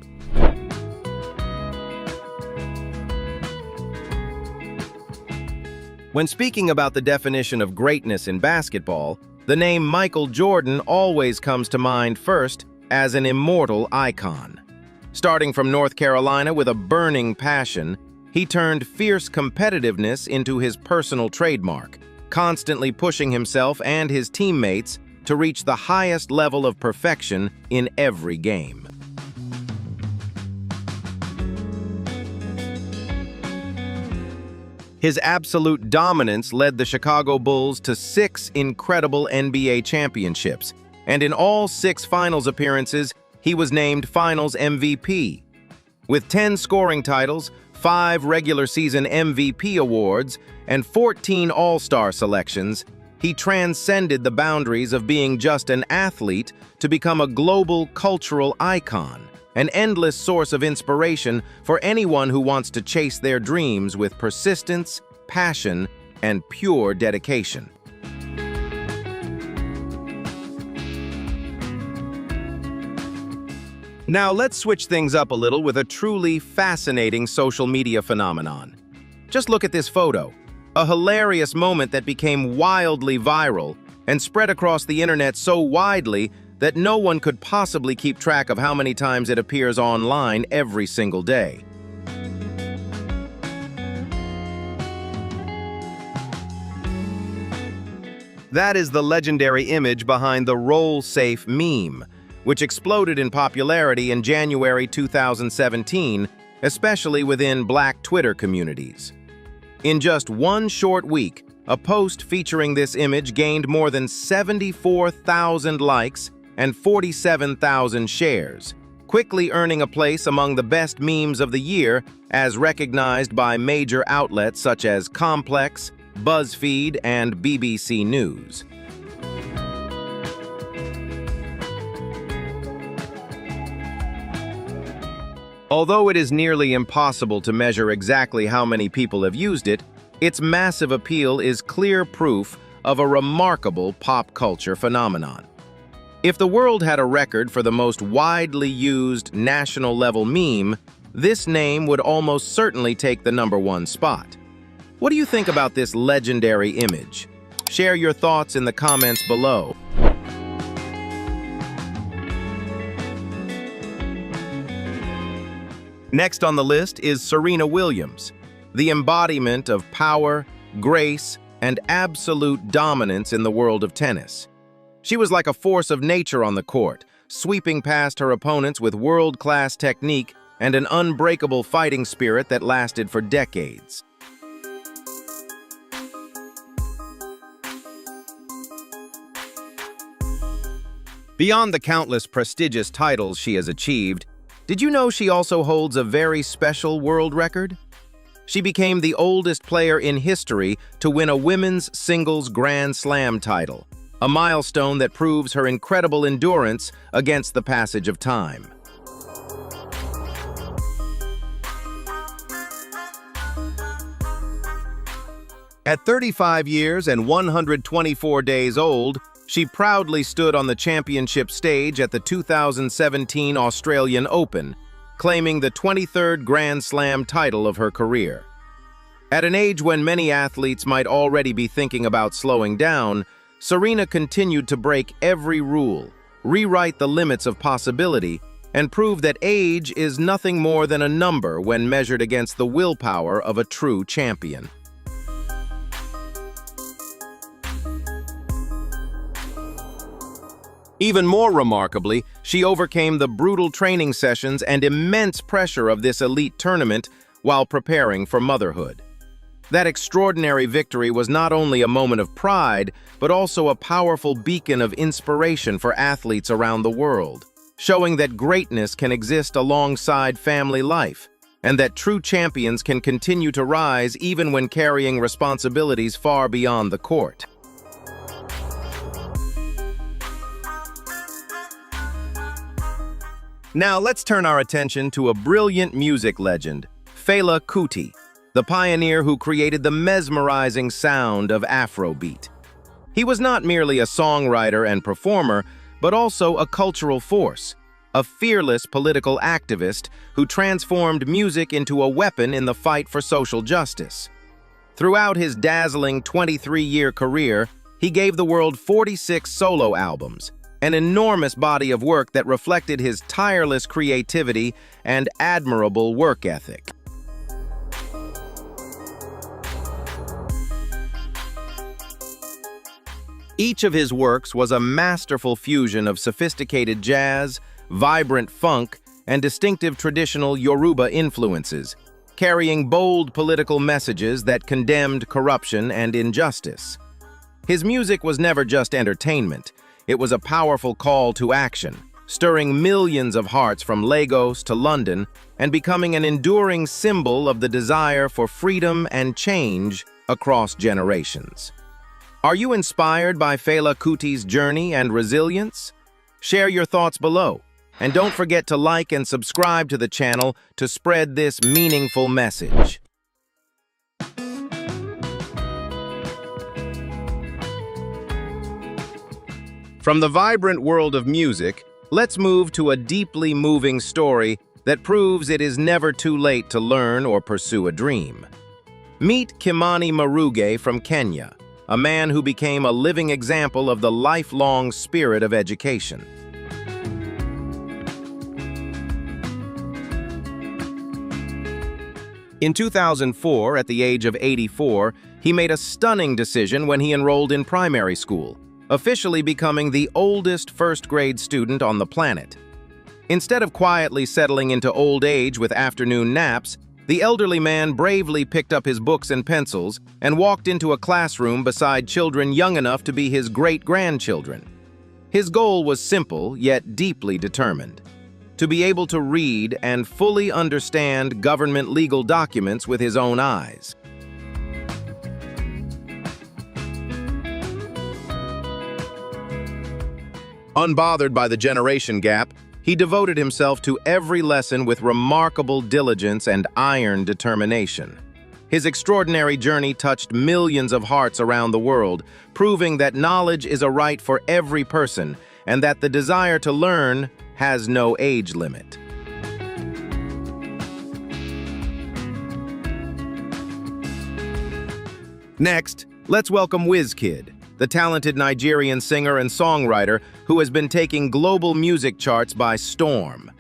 When speaking about the definition of greatness in basketball, the name Michael Jordan always comes to mind first as an immortal icon. Starting from North Carolina with a burning passion, he turned fierce competitiveness into his personal trademark, constantly pushing himself and his teammates to reach the highest level of perfection in every game. His absolute dominance led the Chicago Bulls to 6 incredible NBA championships, and in all 6 finals appearances, he was named Finals MVP. With 10 scoring titles, 5 regular season MVP awards, and 14 All-Star selections, he transcended the boundaries of being just an athlete to become a global cultural icon, an endless source of inspiration for anyone who wants to chase their dreams with persistence, passion, and pure dedication. Now let's switch things up a little with a truly fascinating social media phenomenon. Just look at this photo, a hilarious moment that became wildly viral and spread across the internet so widely that no one could possibly keep track of how many times it appears online every single day. That is the legendary image behind the Roll Safe meme, which exploded in popularity in January 2017, especially within Black Twitter communities. In just one short week, a post featuring this image gained more than 74,000 likes and 47,000 shares, quickly earning a place among the best memes of the year as recognized by major outlets such as Complex, BuzzFeed, and BBC News. Although it is nearly impossible to measure exactly how many people have used it, its massive appeal is clear proof of a remarkable pop culture phenomenon. If the world had a record for the most widely used national-level meme, this name would almost certainly take the #1 spot. What do you think about this legendary image? Share your thoughts in the comments below. Next on the list is Serena Williams, the embodiment of power, grace, and absolute dominance in the world of tennis. She was like a force of nature on the court, sweeping past her opponents with world-class technique and an unbreakable fighting spirit that lasted for decades. Beyond the countless prestigious titles she has achieved, did you know she also holds a very special world record? She became the oldest player in history to win a women's singles Grand Slam title, a milestone that proves her incredible endurance against the passage of time. At 35 years and 124 days old, she proudly stood on the championship stage at the 2017 Australian Open, claiming the 23rd Grand Slam title of her career. At an age when many athletes might already be thinking about slowing down, Serena continued to break every rule, rewrite the limits of possibility, and prove that age is nothing more than a number when measured against the willpower of a true champion. Even more remarkably, she overcame the brutal training sessions and immense pressure of this elite tournament while preparing for motherhood. That extraordinary victory was not only a moment of pride, but also a powerful beacon of inspiration for athletes around the world, showing that greatness can exist alongside family life, and that true champions can continue to rise even when carrying responsibilities far beyond the court. Now let's turn our attention to a brilliant music legend, Fela Kuti, the pioneer who created the mesmerizing sound of Afrobeat. He was not merely a songwriter and performer, but also a cultural force, a fearless political activist who transformed music into a weapon in the fight for social justice. Throughout his dazzling 23-year career, he gave the world 46 solo albums, an enormous body of work that reflected his tireless creativity and admirable work ethic. Each of his works was a masterful fusion of sophisticated jazz, vibrant funk, and distinctive traditional Yoruba influences, carrying bold political messages that condemned corruption and injustice. His music was never just entertainment. It was a powerful call to action, stirring millions of hearts from Lagos to London and becoming an enduring symbol of the desire for freedom and change across generations. Are you inspired by Fela Kuti's journey and resilience? Share your thoughts below, and don't forget to like and subscribe to the channel to spread this meaningful message. From the vibrant world of music, let's move to a deeply moving story that proves it is never too late to learn or pursue a dream. Meet Kimani Maruge from Kenya, a man who became a living example of the lifelong spirit of education. In 2004, at the age of 84, he made a stunning decision when he enrolled in primary school, officially becoming the oldest first-grade student on the planet. Instead of quietly settling into old age with afternoon naps, the elderly man bravely picked up his books and pencils and walked into a classroom beside children young enough to be his great-grandchildren. His goal was simple, yet deeply determined: to be able to read and fully understand government legal documents with his own eyes. Unbothered by the generation gap, he devoted himself to every lesson with remarkable diligence and iron determination. His extraordinary journey touched millions of hearts around the world, proving that knowledge is a right for every person and that the desire to learn has no age limit. Next, let's welcome Wizkid, the talented Nigerian singer and songwriter who has been taking global music charts by storm.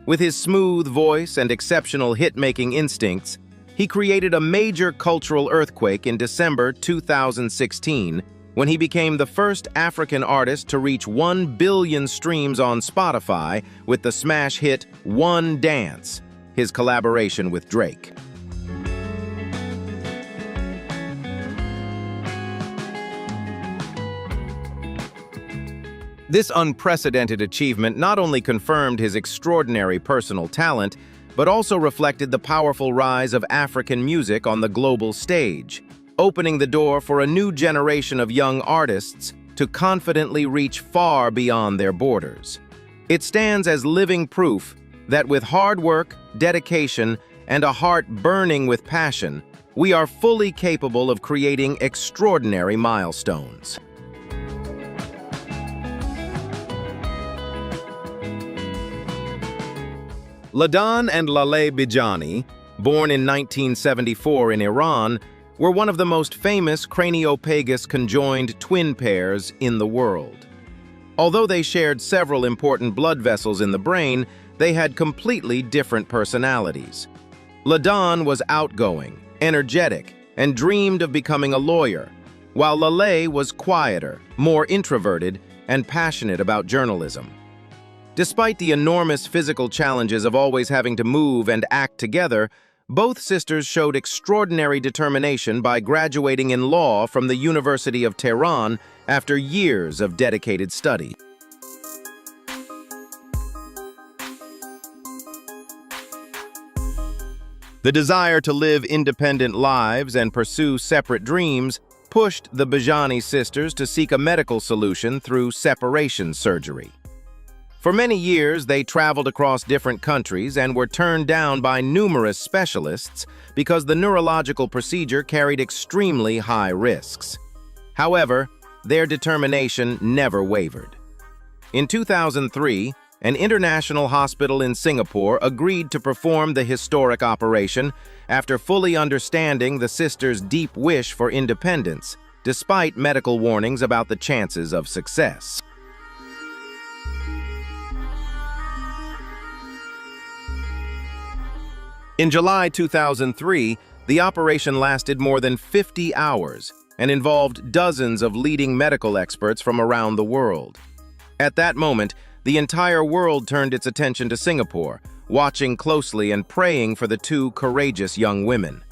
With his smooth voice and exceptional hit-making instincts, he created a major cultural earthquake in December 2016 when he became the first African artist to reach 1 billion streams on Spotify with the smash hit One Dance, his collaboration with Drake. This unprecedented achievement not only confirmed his extraordinary personal talent, but also reflected the powerful rise of African music on the global stage, opening the door for a new generation of young artists to confidently reach far beyond their borders. It stands as living proof that with hard work, dedication, and a heart burning with passion, we are fully capable of creating extraordinary milestones. Ladan and Laleh Bijani, born in 1974 in Iran, were one of the most famous craniopagus conjoined twin pairs in the world. Although they shared several important blood vessels in the brain, they had completely different personalities. Ladan was outgoing, energetic, and dreamed of becoming a lawyer, while Laleh was quieter, more introverted, and passionate about journalism. Despite the enormous physical challenges of always having to move and act together, both sisters showed extraordinary determination by graduating in law from the University of Tehran after years of dedicated study. The desire to live independent lives and pursue separate dreams pushed the Bijani sisters to seek a medical solution through separation surgery. For many years, they traveled across different countries and were turned down by numerous specialists because the neurological procedure carried extremely high risks. However, their determination never wavered. In 2003, an international hospital in Singapore agreed to perform the historic operation after fully understanding the sisters' deep wish for independence, despite medical warnings about the chances of success. In July 2003, the operation lasted more than 50 hours and involved dozens of leading medical experts from around the world. At that moment, the entire world turned its attention to Singapore, watching closely and praying for the two courageous young women.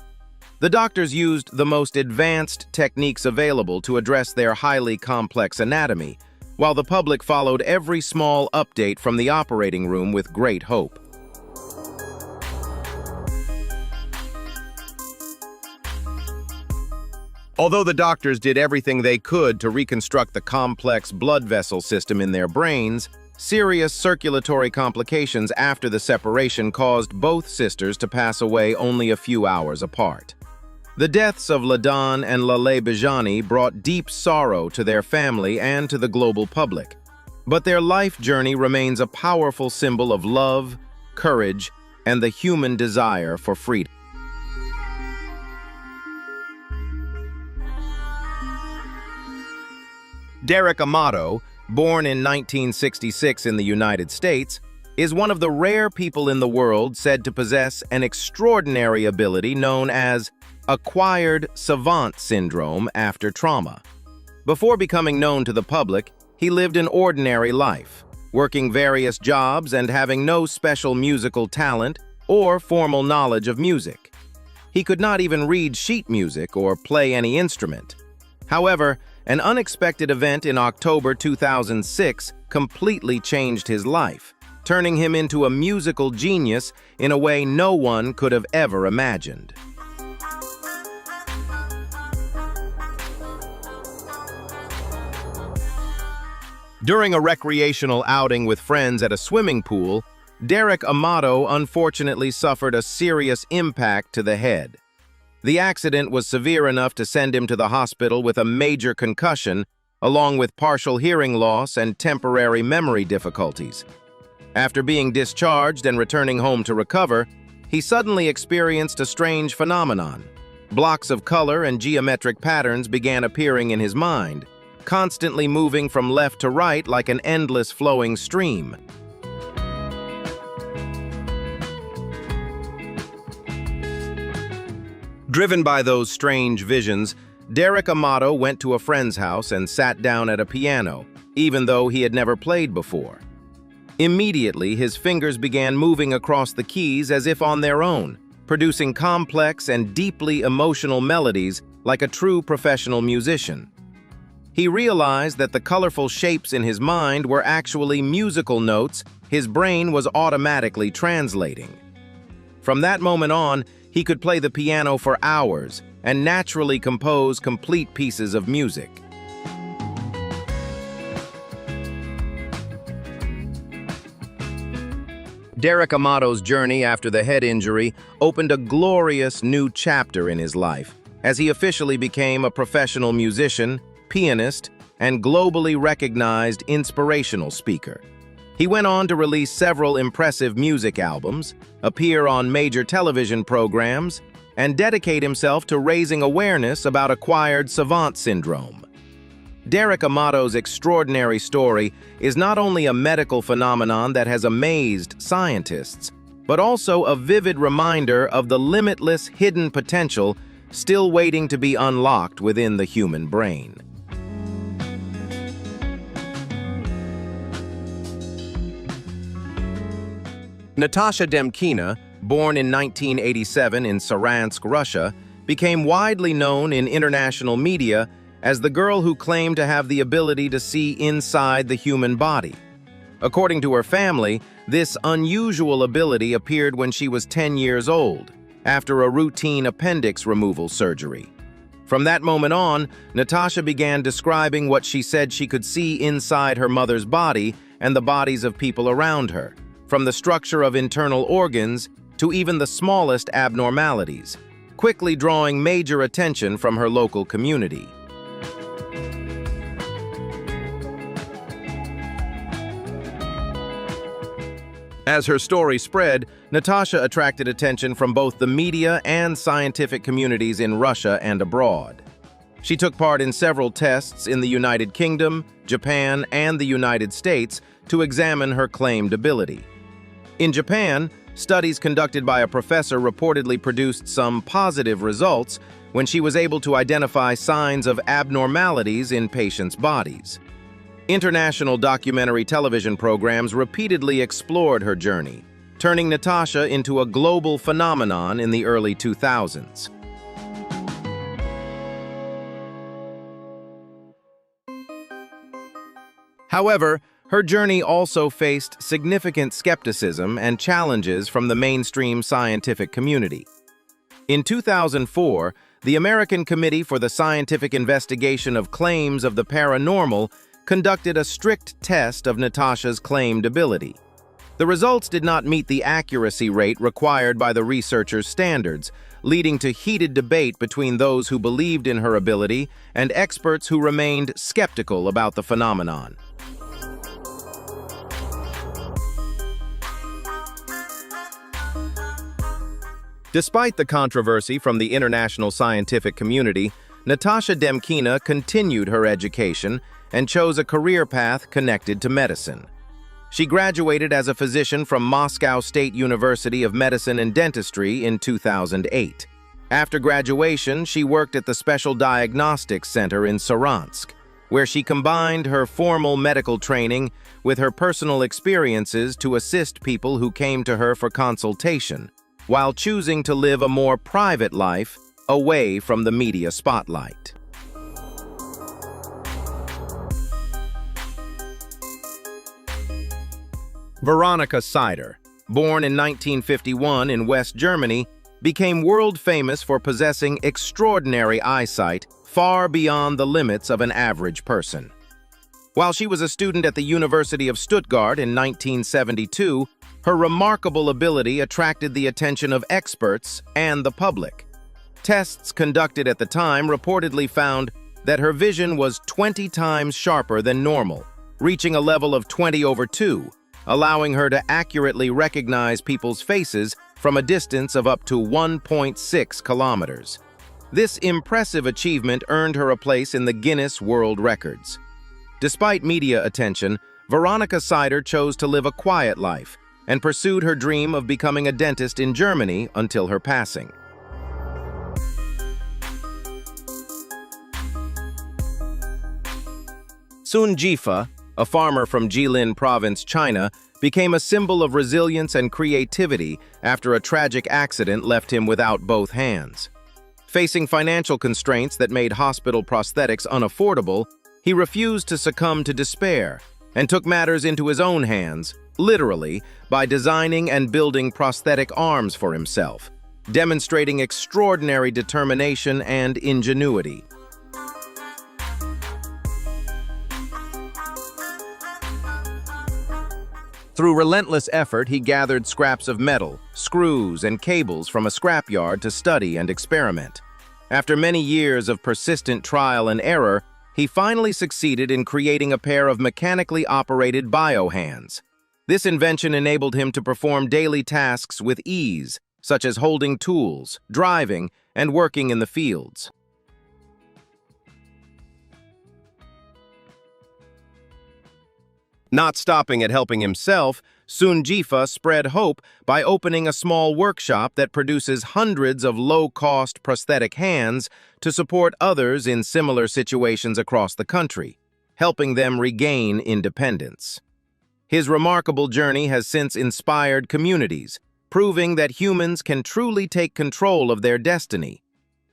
The doctors used the most advanced techniques available to address their highly complex anatomy, while the public followed every small update from the operating room with great hope. Although the doctors did everything they could to reconstruct the complex blood vessel system in their brains, serious circulatory complications after the separation caused both sisters to pass away only a few hours apart. The deaths of Ladan and Laleh Bijani brought deep sorrow to their family and to the global public, but their life journey remains a powerful symbol of love, courage, and the human desire for freedom. Derek Amato, born in 1966 in the United States, is one of the rare people in the world said to possess an extraordinary ability known as acquired savant syndrome after trauma. Before becoming known to the public, he lived an ordinary life, working various jobs and having no special musical talent or formal knowledge of music. He could not even read sheet music or play any instrument. However, an unexpected event in October 2006 completely changed his life, turning him into a musical genius in a way no one could have ever imagined. During a recreational outing with friends at a swimming pool, Derek Amato unfortunately suffered a serious impact to the head. The accident was severe enough to send him to the hospital with a major concussion, along with partial hearing loss and temporary memory difficulties. After being discharged and returning home to recover, he suddenly experienced a strange phenomenon. Blocks of color and geometric patterns began appearing in his mind, constantly moving from left to right like an endless flowing stream. Driven by those strange visions, Derek Amato went to a friend's house and sat down at a piano, even though he had never played before. Immediately, his fingers began moving across the keys as if on their own, producing complex and deeply emotional melodies like a true professional musician. He realized that the colorful shapes in his mind were actually musical notes his brain was automatically translating. From that moment on, he could play the piano for hours and naturally compose complete pieces of music. Derek Amato's journey after the head injury opened a glorious new chapter in his life, as he officially became a professional musician, pianist, and globally recognized inspirational speaker. He went on to release several impressive music albums, appear on major television programs, and dedicate himself to raising awareness about acquired savant syndrome. Derek Amato's extraordinary story is not only a medical phenomenon that has amazed scientists, but also a vivid reminder of the limitless hidden potential still waiting to be unlocked within the human brain. Natasha Demkina, born in 1987 in Saransk, Russia, became widely known in international media as the girl who claimed to have the ability to see inside the human body. According to her family, this unusual ability appeared when she was 10 years old, after a routine appendix removal surgery. From that moment on, Natasha began describing what she said she could see inside her mother's body and the bodies of people around her, from the structure of internal organs to even the smallest abnormalities, quickly drawing major attention from her local community. As her story spread, Natasha attracted attention from both the media and scientific communities in Russia and abroad. She took part in several tests in the United Kingdom, Japan, and the United States to examine her claimed ability. In Japan, studies conducted by a professor reportedly produced some positive results when she was able to identify signs of abnormalities in patients' bodies. International documentary television programs repeatedly explored her journey, turning Natasha into a global phenomenon in the early 2000s. However, her journey also faced significant skepticism and challenges from the mainstream scientific community. In 2004, the American Committee for the Scientific Investigation of Claims of the Paranormal conducted a strict test of Natasha's claimed ability. The results did not meet the accuracy rate required by the researchers' standards, leading to heated debate between those who believed in her ability and experts who remained skeptical about the phenomenon. Despite the controversy from the international scientific community, Natasha Demkina continued her education and chose a career path connected to medicine. She graduated as a physician from Moscow State University of Medicine and Dentistry in 2008. After graduation, she worked at the Special Diagnostics Center in Saransk, where she combined her formal medical training with her personal experiences to assist people who came to her for consultation, while choosing to live a more private life away from the media spotlight. Veronica Cider, born in 1951 in West Germany, became world famous for possessing extraordinary eyesight far beyond the limits of an average person. While she was a student at the University of Stuttgart in 1972, her remarkable ability attracted the attention of experts and the public. Tests conducted at the time reportedly found that her vision was 20 times sharper than normal, reaching a level of 20/2, allowing her to accurately recognize people's faces from a distance of up to 1.6 kilometers. This impressive achievement earned her a place in the Guinness World Records. Despite media attention, Veronica Cider chose to live a quiet life and pursued her dream of becoming a dentist in Germany until her passing. Sun Jifa, a farmer from Jilin Province, China, became a symbol of resilience and creativity after a tragic accident left him without both hands. Facing financial constraints that made hospital prosthetics unaffordable, he refused to succumb to despair and took matters into his own hands, literally, by designing and building prosthetic arms for himself, demonstrating extraordinary determination and ingenuity. Through relentless effort, he gathered scraps of metal, screws, and cables from a scrapyard to study and experiment. After many years of persistent trial and error, he finally succeeded in creating a pair of mechanically operated biohands. This invention enabled him to perform daily tasks with ease, such as holding tools, driving, and working in the fields. Not stopping at helping himself, Sun Jifa spread hope by opening a small workshop that produces hundreds of low-cost prosthetic hands to support others in similar situations across the country, helping them regain independence. His remarkable journey has since inspired communities, proving that humans can truly take control of their destiny.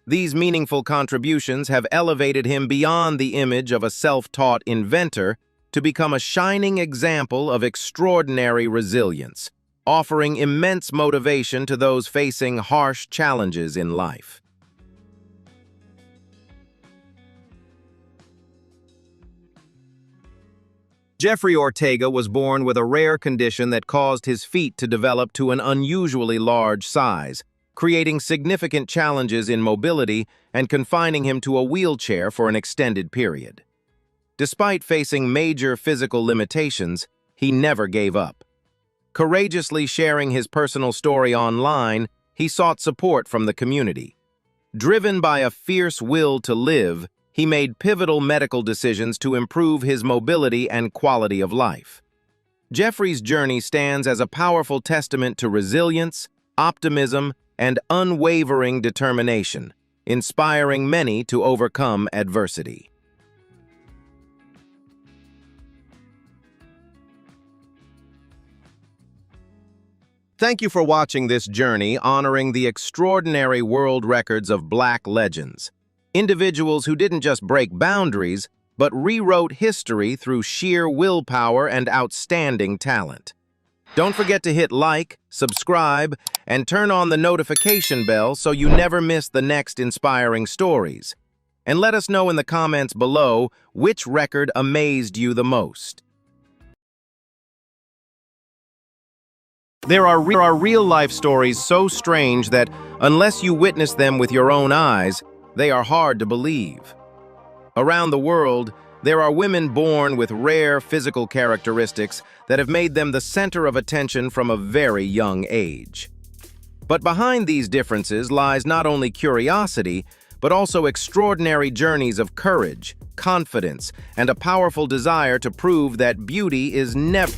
These meaningful contributions have elevated him beyond the image of a self-taught inventor to become a shining example of extraordinary resilience, offering immense motivation to those facing harsh challenges in life. Jeffrey Ortega was born with a rare condition that caused his feet to develop to an unusually large size, creating significant challenges in mobility and confining him to a wheelchair for an extended period. Despite facing major physical limitations, he never gave up. Courageously sharing his personal story online, he sought support from the community. Driven by a fierce will to live, he made pivotal medical decisions to improve his mobility and quality of life. Jeffrey's journey stands as a powerful testament to resilience, optimism, and unwavering determination, inspiring many to overcome adversity. Thank you for watching this journey honoring the extraordinary world records of Black legends, individuals who didn't just break boundaries, but rewrote history through sheer willpower and outstanding talent. Don't forget to hit like, subscribe, and turn on the notification bell so you never miss the next inspiring stories. And let us know in the comments below which record amazed you the most. There are real-life stories so strange that, unless you witness them with your own eyes, they are hard to believe. Around the world, there are women born with rare physical characteristics that have made them the center of attention from a very young age. But behind these differences lies not only curiosity, but also extraordinary journeys of courage, confidence, and a powerful desire to prove that beauty is never...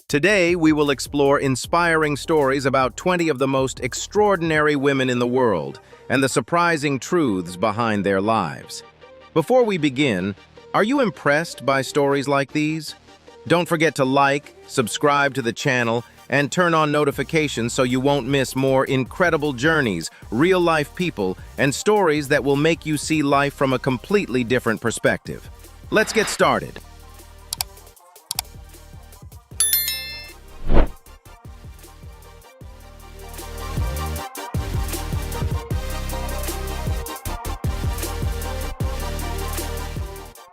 Today, we will explore inspiring stories about 20 of the most extraordinary women in the world and the surprising truths behind their lives. Before we begin, are you impressed by stories like these? Don't forget to like, subscribe to the channel, and turn on notifications so you won't miss more incredible journeys, real-life people, and stories that will make you see life from a completely different perspective. Let's get started.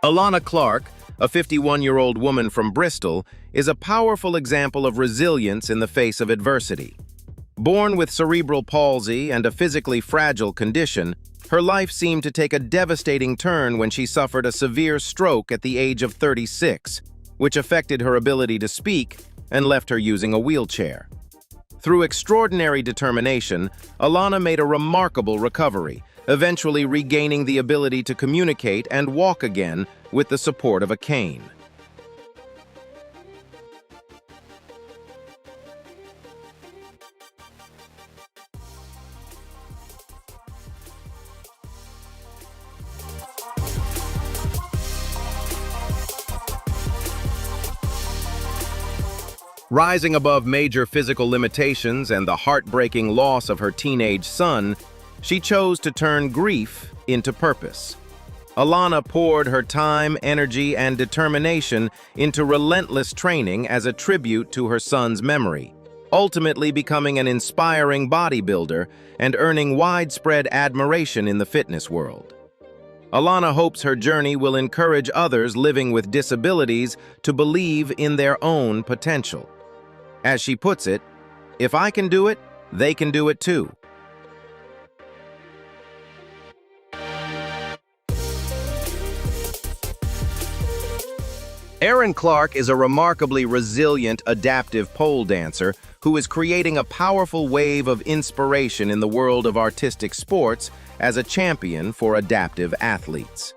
Alana Clark, a 51-year-old woman from Bristol, is a powerful example of resilience in the face of adversity. Born with cerebral palsy and a physically fragile condition, her life seemed to take a devastating turn when she suffered a severe stroke at the age of 36, which affected her ability to speak and left her using a wheelchair. Through extraordinary determination, Alana made a remarkable recovery, eventually regaining the ability to communicate and walk again with the support of a cane. Rising above major physical limitations and the heartbreaking loss of her teenage son, she chose to turn grief into purpose. Alana poured her time, energy, and determination into relentless training as a tribute to her son's memory, ultimately becoming an inspiring bodybuilder and earning widespread admiration in the fitness world. Alana hopes her journey will encourage others living with disabilities to believe in their own potential. As she puts it, "If I can do it, they can do it too." Alana Clark is a remarkably resilient, adaptive pole dancer who is creating a powerful wave of inspiration in the world of artistic sports as a champion for adaptive athletes.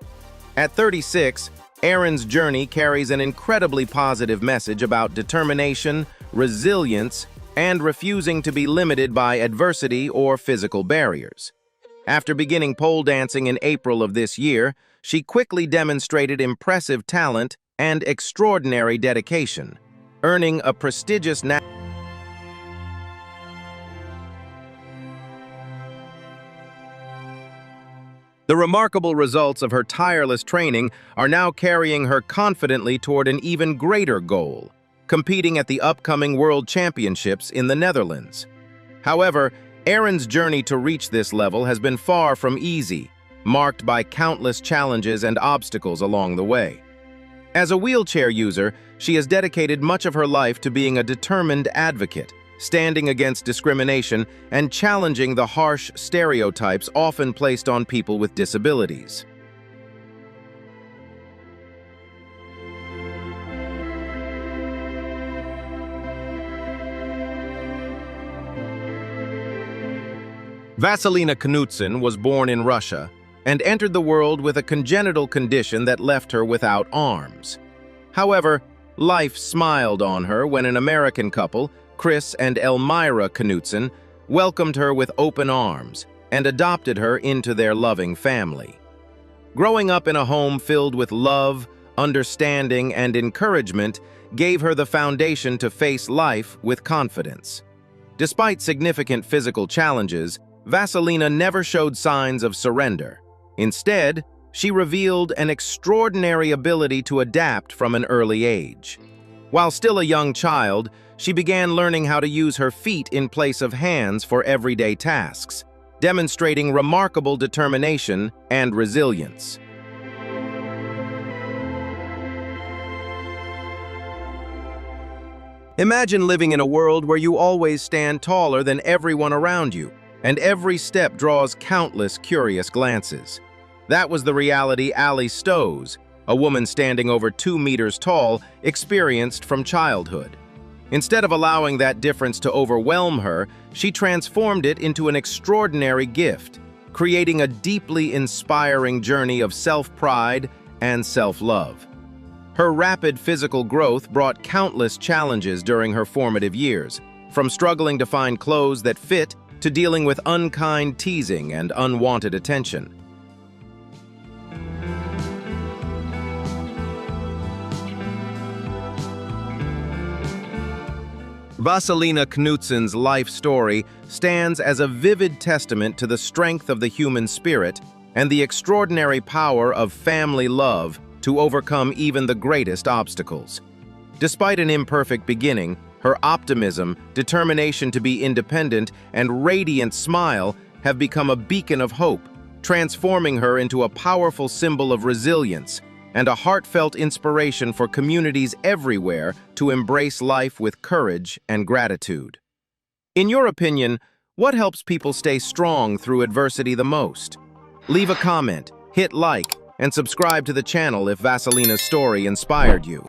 At 36, Alana's journey carries an incredibly positive message about determination, resilience, and refusing to be limited by adversity or physical barriers. After beginning pole dancing in April of this year, she quickly demonstrated impressive talent and extraordinary dedication, earning a prestigious The remarkable results of her tireless training are now carrying her confidently toward an even greater goal, competing at the upcoming World Championships in the Netherlands. However, Alana's journey to reach this level has been far from easy, marked by countless challenges and obstacles along the way. As a wheelchair user, she has dedicated much of her life to being a determined advocate, standing against discrimination and challenging the harsh stereotypes often placed on people with disabilities. Vaselina Kudson was born in Russia and entered the world with a congenital condition that left her without arms. However, life smiled on her when an American couple, Chris and Elmira Kudson, welcomed her with open arms and adopted her into their loving family. Growing up in a home filled with love, understanding, and encouragement gave her the foundation to face life with confidence. Despite significant physical challenges, Vaselina never showed signs of surrender. Instead, she revealed an extraordinary ability to adapt from an early age. While still a young child, she began learning how to use her feet in place of hands for everyday tasks, demonstrating remarkable determination and resilience. Imagine living in a world where you always stand taller than everyone around you, and every step draws countless curious glances. That was the reality Ali Stowes, a woman standing over 2 meters tall, experienced from childhood. Instead of allowing that difference to overwhelm her, she transformed it into an extraordinary gift, creating a deeply inspiring journey of self-pride and self-love. Her rapid physical growth brought countless challenges during her formative years, from struggling to find clothes that fit to dealing with unkind teasing and unwanted attention. Vaselina Kudson's life story stands as a vivid testament to the strength of the human spirit and the extraordinary power of family love to overcome even the greatest obstacles. Despite an imperfect beginning, her optimism, determination to be independent, and radiant smile have become a beacon of hope, transforming her into a powerful symbol of resilience and a heartfelt inspiration for communities everywhere to embrace life with courage and gratitude. In your opinion, what helps people stay strong through adversity the most? Leave a comment, hit like, and subscribe to the channel if Vaselina's story inspired you.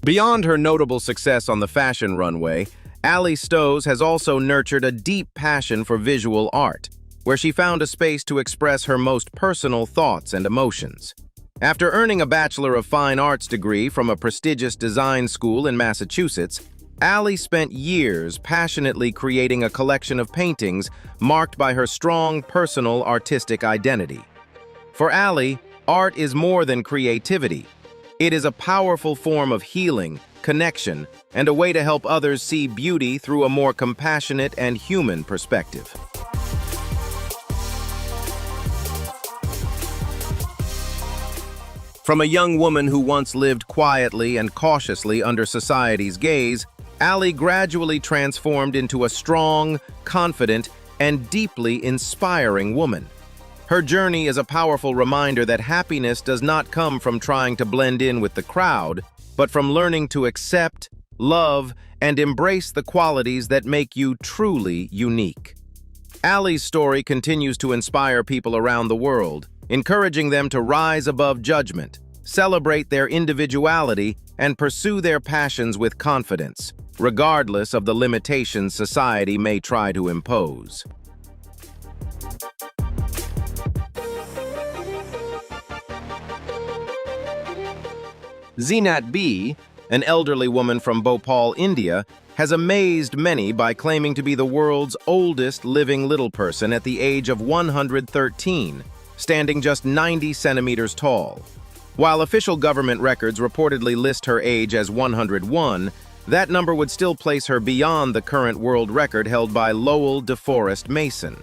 Beyond her notable success on the fashion runway, Ali Stowes has also nurtured a deep passion for visual art, where she found a space to express her most personal thoughts and emotions. After earning a Bachelor of Fine Arts degree from a prestigious design school in Massachusetts, Ali spent years passionately creating a collection of paintings marked by her strong personal artistic identity. For Ali, art is more than creativity. It is a powerful form of healing, connection, and a way to help others see beauty through a more compassionate and human perspective. From a young woman who once lived quietly and cautiously under society's gaze, Ali gradually transformed into a strong, confident, and deeply inspiring woman. Her journey is a powerful reminder that happiness does not come from trying to blend in with the crowd, but from learning to accept, love, and embrace the qualities that make you truly unique. Ali's story continues to inspire people around the world, encouraging them to rise above judgment, celebrate their individuality, and pursue their passions with confidence, regardless of the limitations society may try to impose. Zenat B, an elderly woman from Bhopal, India, has amazed many by claiming to be the world's oldest living little person at the age of 113, standing just 90 centimeters tall. While official government records reportedly list her age as 101, that number would still place her beyond the current world record held by Lowell DeForest Mason.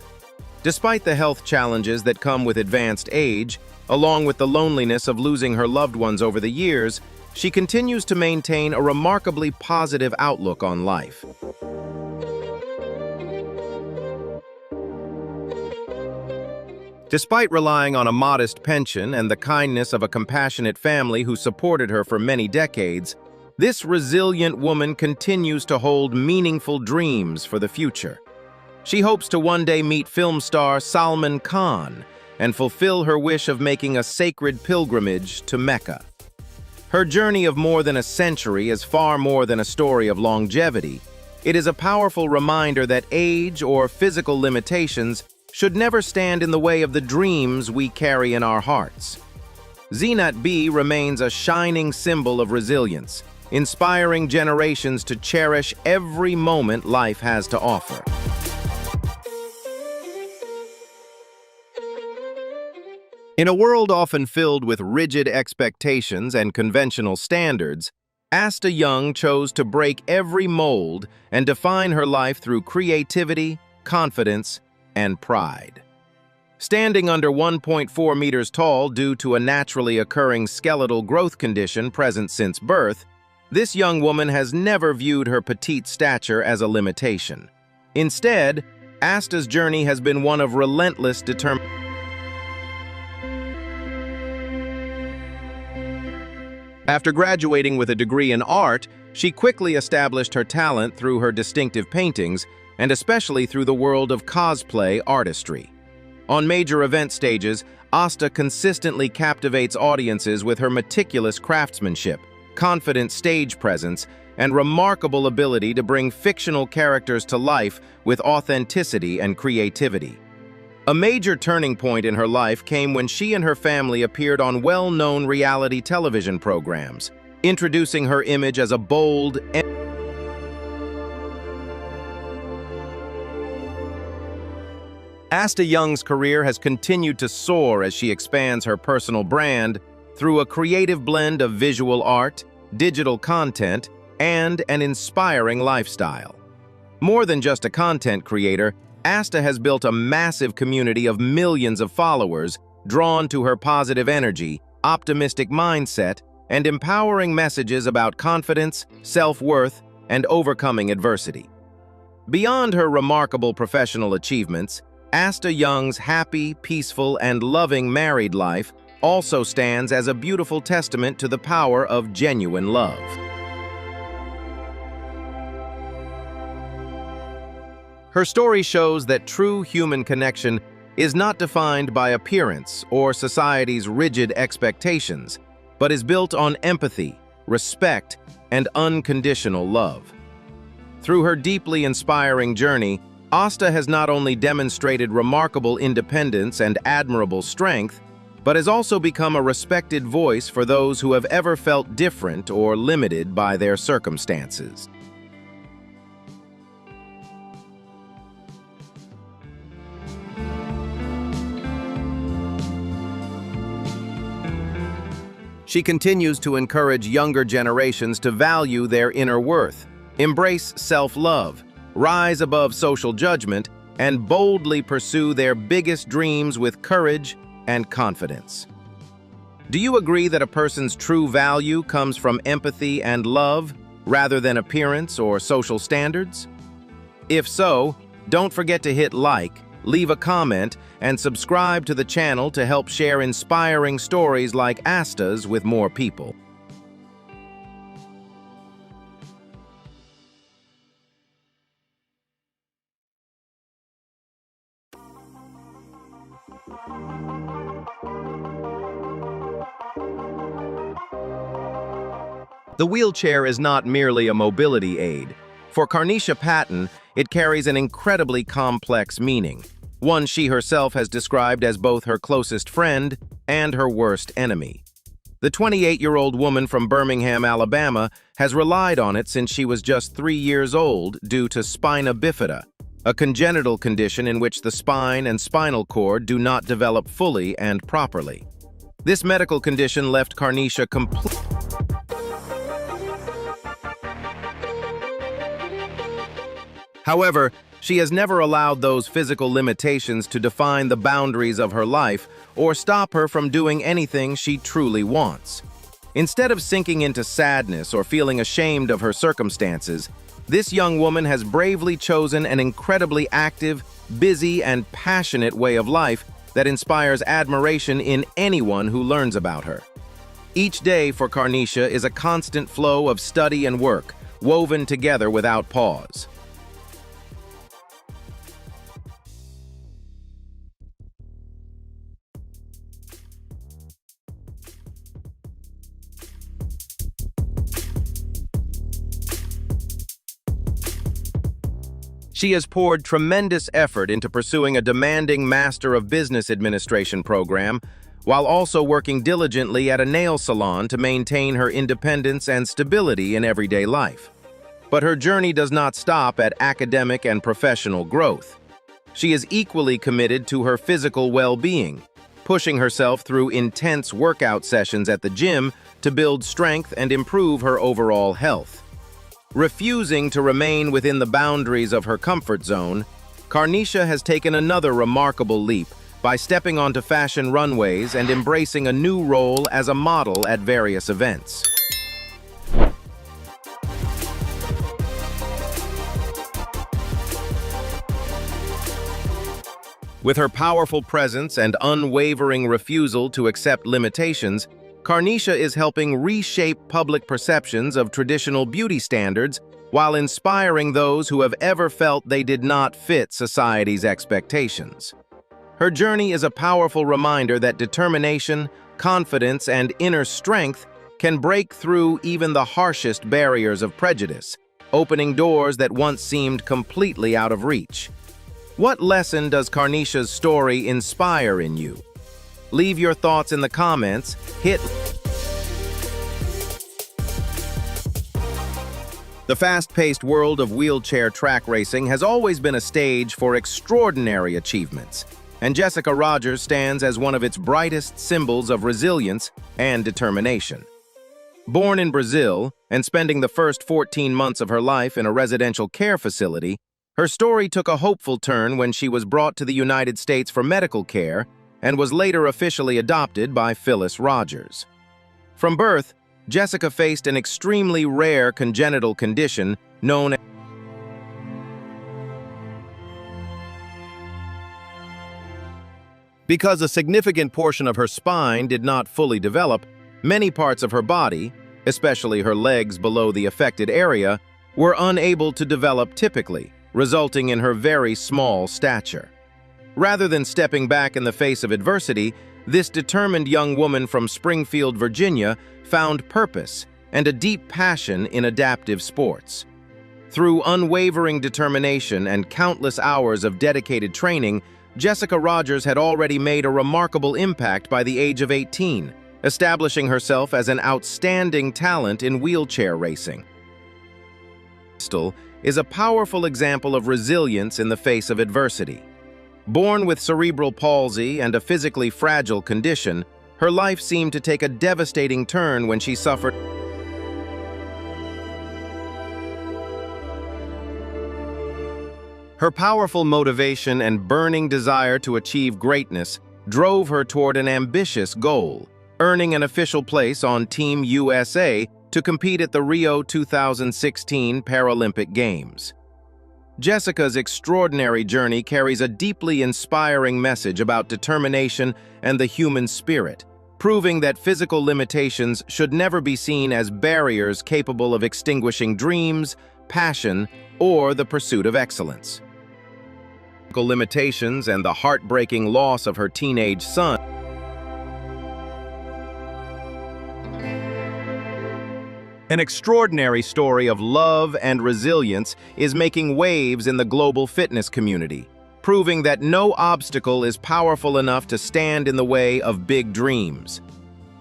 Despite the health challenges that come with advanced age, along with the loneliness of losing her loved ones over the years, she continues to maintain a remarkably positive outlook on life. Despite relying on a modest pension and the kindness of a compassionate family who supported her for many decades, this resilient woman continues to hold meaningful dreams for the future. She hopes to one day meet film star Salman Khan and fulfill her wish of making a sacred pilgrimage to Mecca. Her journey of more than a century is far more than a story of longevity. It is a powerful reminder that age or physical limitations should never stand in the way of the dreams we carry in our hearts. Zenat B remains a shining symbol of resilience, inspiring generations to cherish every moment life has to offer. In a world often filled with rigid expectations and conventional standards, Asta Young chose to break every mold and define her life through creativity, confidence, and pride. Standing under 1.4 meters tall due to a naturally occurring skeletal growth condition present since birth, this young woman has never viewed her petite stature as a limitation. Instead, Asta's journey has been one of relentless determination. After graduating with a degree in art, she quickly established her talent through her distinctive paintings, and especially through the world of cosplay artistry. On major event stages, Asta consistently captivates audiences with her meticulous craftsmanship, confident stage presence, and remarkable ability to bring fictional characters to life with authenticity and creativity. A major turning point in her life came when she and her family appeared on well-known reality television programs, introducing her image as a bold, Asta Young's career has continued to soar as she expands her personal brand through a creative blend of visual art, digital content, and an inspiring lifestyle. More than just a content creator, Asta has built a massive community of millions of followers drawn to her positive energy, optimistic mindset, and empowering messages about confidence, self-worth, and overcoming adversity. Beyond her remarkable professional achievements, Asta Young's happy, peaceful, and loving married life also stands as a beautiful testament to the power of genuine love. Her story shows that true human connection is not defined by appearance or society's rigid expectations, but is built on empathy, respect, and unconditional love. Through her deeply inspiring journey, Asta has not only demonstrated remarkable independence and admirable strength, but has also become a respected voice for those who have ever felt different or limited by their circumstances. She continues to encourage younger generations to value their inner worth, embrace self-love, rise above social judgment, and boldly pursue their biggest dreams with courage and confidence. Do you agree that a person's true value comes from empathy and love rather than appearance or social standards? If so, don't forget to hit like, leave a comment, and subscribe to the channel to help share inspiring stories like Asta's with more people. The wheelchair is not merely a mobility aid. For Carnishia Patton, it carries an incredibly complex meaning, one she herself has described as both her closest friend and her worst enemy. The 28-year-old woman from Birmingham, Alabama, has relied on it since she was just 3 years old due to spina bifida, a congenital condition in which the spine and spinal cord do not develop fully and properly. This medical condition left Carnishia completely. However, she has never allowed those physical limitations to define the boundaries of her life or stop her from doing anything she truly wants. Instead of sinking into sadness or feeling ashamed of her circumstances, this young woman has bravely chosen an incredibly active, busy, and passionate way of life that inspires admiration in anyone who learns about her. Each day for Carnishia is a constant flow of study and work, woven together without pause. She has poured tremendous effort into pursuing a demanding Master of Business Administration program, while also working diligently at a nail salon to maintain her independence and stability in everyday life. But her journey does not stop at academic and professional growth. She is equally committed to her physical well-being, pushing herself through intense workout sessions at the gym to build strength and improve her overall health. Refusing to remain within the boundaries of her comfort zone, Carnishia has taken another remarkable leap by stepping onto fashion runways and embracing a new role as a model at various events. With her powerful presence and unwavering refusal to accept limitations, Carnishia is helping reshape public perceptions of traditional beauty standards while inspiring those who have ever felt they did not fit society's expectations. Her journey is a powerful reminder that determination, confidence, and inner strength can break through even the harshest barriers of prejudice, opening doors that once seemed completely out of reach. What lesson does Carnishia's story inspire in you? Leave your thoughts in the comments. The fast-paced world of wheelchair track racing has always been a stage for extraordinary achievements, and Jessica Rogers stands as one of its brightest symbols of resilience and determination. Born in Brazil and spending the first 14 months of her life in a residential care facility, her story took a hopeful turn when she was brought to the United States for medical care and was later officially adopted by Phyllis Rogers. From birth, Jessica faced an extremely rare congenital condition known as because a significant portion of her spine did not fully develop, many parts of her body, especially her legs below the affected area, were unable to develop typically, resulting in her very small stature. Rather than stepping back in the face of adversity, this determined young woman from Springfield, Virginia, found purpose and a deep passion in adaptive sports. Through unwavering determination and countless hours of dedicated training, Jessica Rogers had already made a remarkable impact by the age of 18, establishing herself as an outstanding talent in wheelchair racing. Crystal is a powerful example of resilience in the face of adversity. Born with cerebral palsy and a physically fragile condition, her life seemed to take a devastating turn when she suffered. Her powerful motivation and burning desire to achieve greatness drove her toward an ambitious goal, earning an official place on Team USA to compete at the Rio 2016 Paralympic Games. Jessica's extraordinary journey carries a deeply inspiring message about determination and the human spirit, proving that physical limitations should never be seen as barriers capable of extinguishing dreams, passion, or the pursuit of excellence. Limitations and the heartbreaking loss of her teenage son. An extraordinary story of love and resilience is making waves in the global fitness community, proving that no obstacle is powerful enough to stand in the way of big dreams.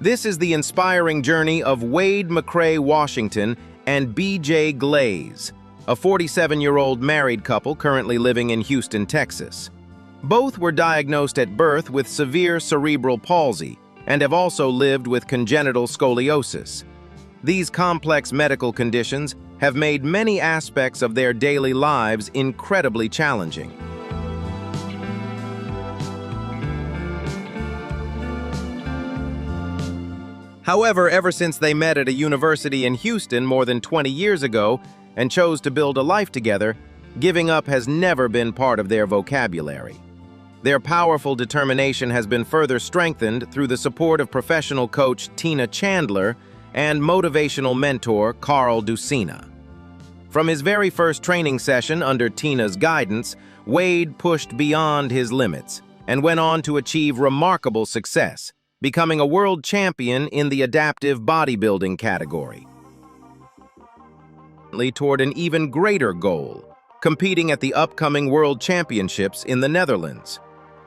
This is the inspiring journey of Wade McCrae Washington and BJ Glaze, a 47-year-old married couple currently living in Houston, Texas. Both were diagnosed at birth with severe cerebral palsy and have also lived with congenital scoliosis. These complex medical conditions have made many aspects of their daily lives incredibly challenging. However, ever since they met at a university in Houston more than 20 years ago and chose to build a life together, giving up has never been part of their vocabulary. Their powerful determination has been further strengthened through the support of professional coach Tina Chandler and motivational mentor Carl Ducina. From his very first training session under Tina's guidance, Wade pushed beyond his limits and went on to achieve remarkable success, becoming a world champion in the adaptive bodybuilding category. Toward an even greater goal, competing at the upcoming World Championships in the Netherlands.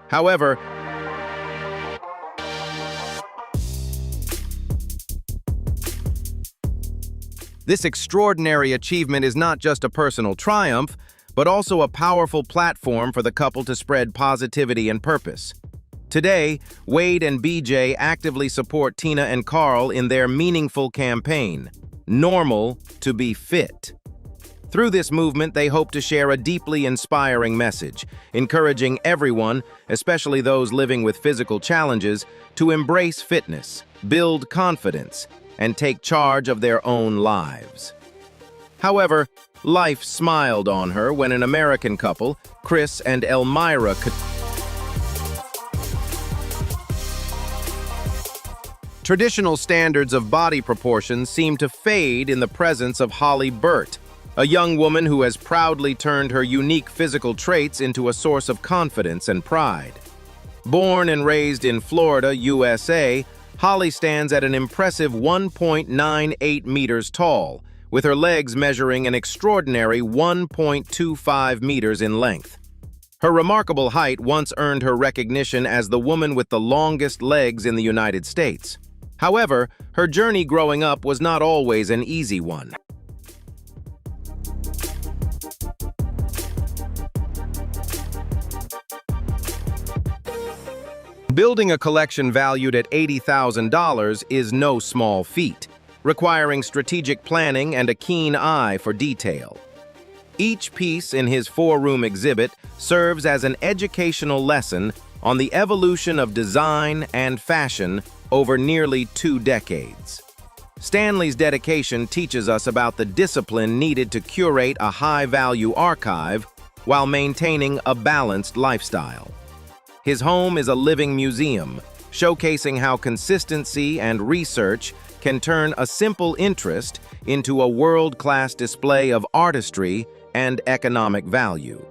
However, this extraordinary achievement is not just a personal triumph, but also a powerful platform for the couple to spread positivity and purpose. Today, Wade and BJ actively support Tina and Carl in their meaningful campaign, Normal to be Fit. Through this movement, they hope to share a deeply inspiring message, encouraging everyone, especially those living with physical challenges, to embrace fitness, build confidence, and take charge of their own lives. However, life smiled on her when an American couple, Chris and Elmira, traditional standards of body proportions seem to fade in the presence of Holly Burt, a young woman who has proudly turned her unique physical traits into a source of confidence and pride. Born and raised in Florida, USA, Holly stands at an impressive 1.98 meters tall, with her legs measuring an extraordinary 1.25 meters in length. Her remarkable height once earned her recognition as the woman with the longest legs in the United States. However, her journey growing up was not always an easy one. Building a collection valued at $80,000 is no small feat, requiring strategic planning and a keen eye for detail. Each piece in his four-room exhibit serves as an educational lesson on the evolution of design and fashion over nearly 2 decades. Stanley's dedication teaches us about the discipline needed to curate a high-value archive while maintaining a balanced lifestyle. His home is a living museum, showcasing how consistency and research can turn a simple interest into a world-class display of artistry and economic value.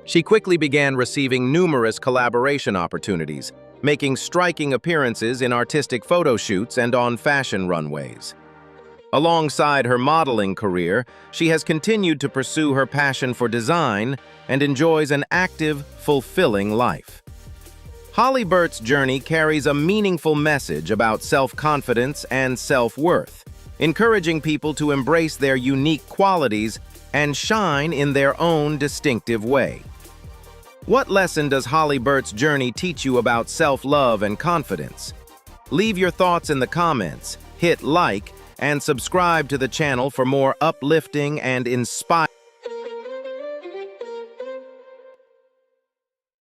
She quickly began receiving numerous collaboration opportunities, making striking appearances in artistic photo shoots and on fashion runways. Alongside her modeling career, she has continued to pursue her passion for design and enjoys an active, fulfilling life. Holly Burt's journey carries a meaningful message about self-confidence and self-worth, encouraging people to embrace their unique qualities and shine in their own distinctive way. What lesson does Holly Burt's journey teach you about self-love and confidence? Leave your thoughts in the comments, hit like, and subscribe to the channel for more uplifting and inspiring.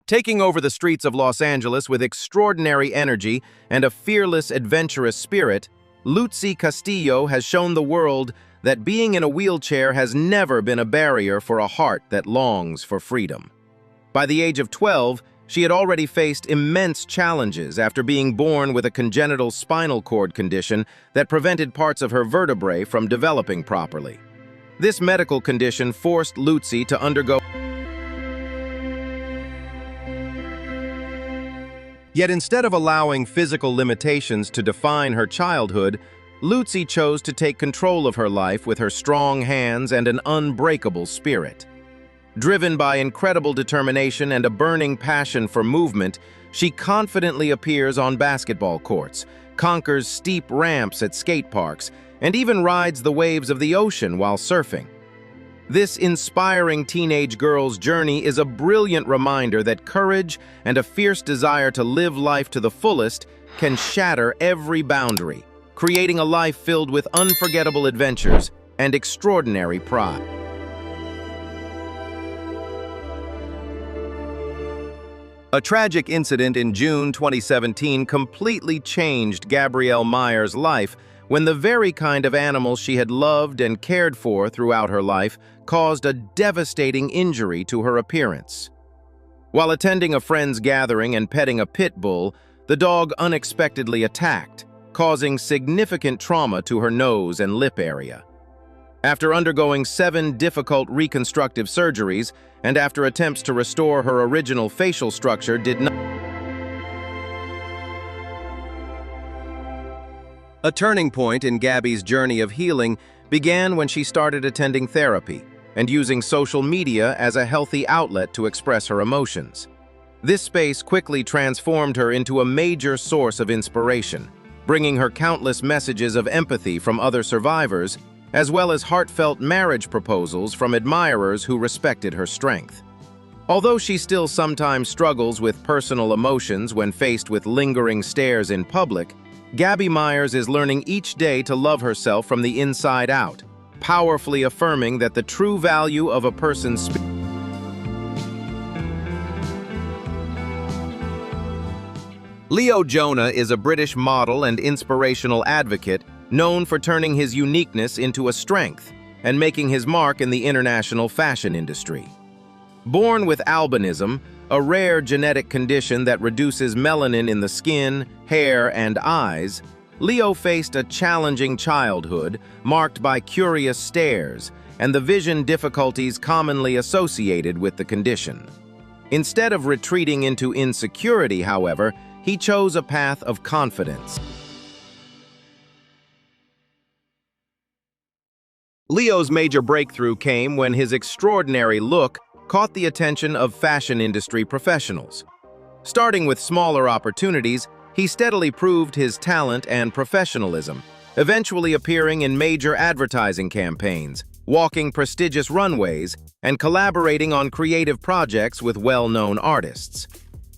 Taking over the streets of Los Angeles with extraordinary energy and a fearless, adventurous spirit, Luty Castillo has shown the world that being in a wheelchair has never been a barrier for a heart that longs for freedom. By the age of 12, she had already faced immense challenges after being born with a congenital spinal cord condition that prevented parts of her vertebrae from developing properly. This medical condition forced Luty to undergo. Yet instead of allowing physical limitations to define her childhood, Luty chose to take control of her life with her strong hands and an unbreakable spirit. Driven by incredible determination and a burning passion for movement, she confidently appears on basketball courts, conquers steep ramps at skate parks, and even rides the waves of the ocean while surfing. This inspiring teenage girl's journey is a brilliant reminder that courage and a fierce desire to live life to the fullest can shatter every boundary, creating a life filled with unforgettable adventures and extraordinary pride. A tragic incident in June 2017 completely changed Gabrielle Meyer's life when the very kind of animal she had loved and cared for throughout her life caused a devastating injury to her appearance. While attending a friend's gathering and petting a pit bull, the dog unexpectedly attacked, causing significant trauma to her nose and lip area. After undergoing 7 difficult reconstructive surgeries, and after attempts to restore her original facial structure did not. A turning point in Gabby's journey of healing began when she started attending therapy and using social media as a healthy outlet to express her emotions. This space quickly transformed her into a major source of inspiration, bringing her countless messages of empathy from other survivors, as well as heartfelt marriage proposals from admirers who respected her strength. Although she still sometimes struggles with personal emotions when faced with lingering stares in public, Gabby Myers is learning each day to love herself from the inside out, powerfully affirming that the true value of a person's spirit. Leo Jonah is a British model and inspirational advocate known for turning his uniqueness into a strength and making his mark in the international fashion industry. Born with albinism, a rare genetic condition that reduces melanin in the skin, hair, and eyes, Leo faced a challenging childhood marked by curious stares and the vision difficulties commonly associated with the condition. Instead of retreating into insecurity, however, he chose a path of confidence. Leo's major breakthrough came when his extraordinary look caught the attention of fashion industry professionals. Starting with smaller opportunities, he steadily proved his talent and professionalism, eventually appearing in major advertising campaigns, walking prestigious runways, and collaborating on creative projects with well-known artists.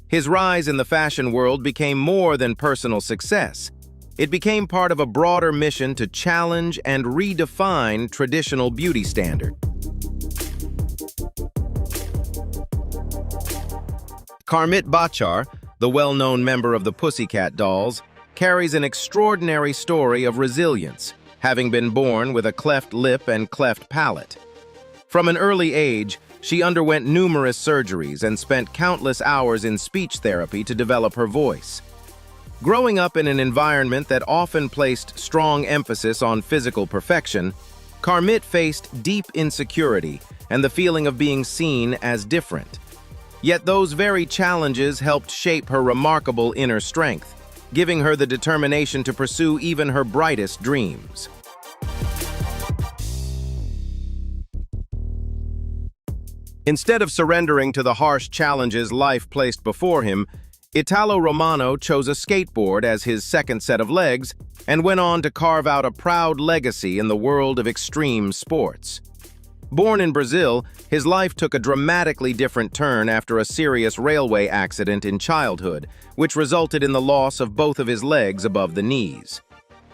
His rise in the fashion world became more than personal success. It became part of a broader mission to challenge and redefine traditional beauty standards. Carmit Bachar, the well-known member of the Pussycat Dolls, carries an extraordinary story of resilience, having been born with a cleft lip and cleft palate. From an early age, she underwent numerous surgeries and spent countless hours in speech therapy to develop her voice. Growing up in an environment that often placed strong emphasis on physical perfection, Carmit faced deep insecurity and the feeling of being seen as different. Yet those very challenges helped shape her remarkable inner strength, giving her the determination to pursue even her brightest dreams. Instead of surrendering to the harsh challenges life placed before him, Italo Romano chose a skateboard as his second set of legs and went on to carve out a proud legacy in the world of extreme sports. Born in Brazil, his life took a dramatically different turn after a serious railway accident in childhood, which resulted in the loss of both of his legs above the knees.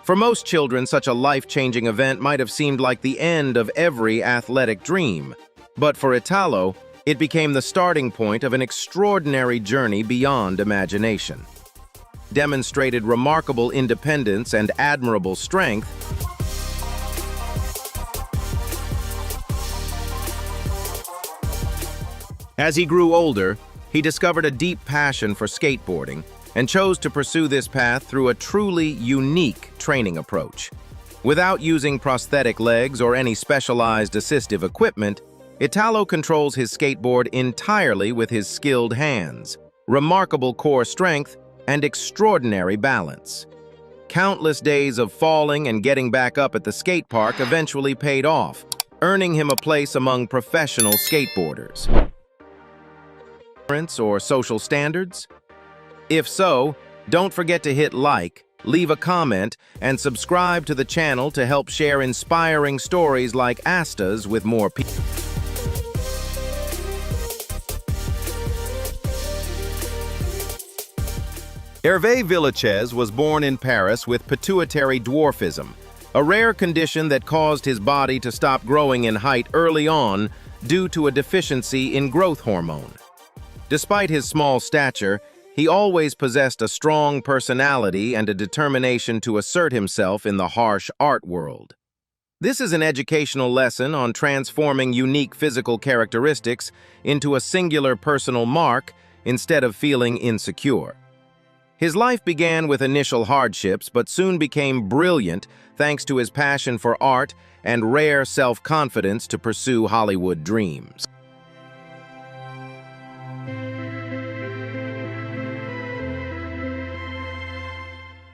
For most children, such a life-changing event might have seemed like the end of every athletic dream. But for Italo, it became the starting point of an extraordinary journey beyond imagination. Demonstrated remarkable independence and admirable strength, as he grew older, he discovered a deep passion for skateboarding and chose to pursue this path through a truly unique training approach. Without using prosthetic legs or any specialized assistive equipment, Italo controls his skateboard entirely with his skilled hands, remarkable core strength, and extraordinary balance. Countless days of falling and getting back up at the skate park eventually paid off, earning him a place among professional skateboarders. Or social standards? If so, don't forget to hit like, leave a comment, and subscribe to the channel to help share inspiring stories like Asta's with more people. Herve Villichz was born in Paris with pituitary dwarfism, a rare condition that caused his body to stop growing in height early on due to a deficiency in growth hormone. Despite his small stature, he always possessed a strong personality and a determination to assert himself in the harsh art world. This is an educational lesson on transforming unique physical characteristics into a singular personal mark instead of feeling insecure. His life began with initial hardships but soon became brilliant thanks to his passion for art and rare self-confidence to pursue Hollywood dreams.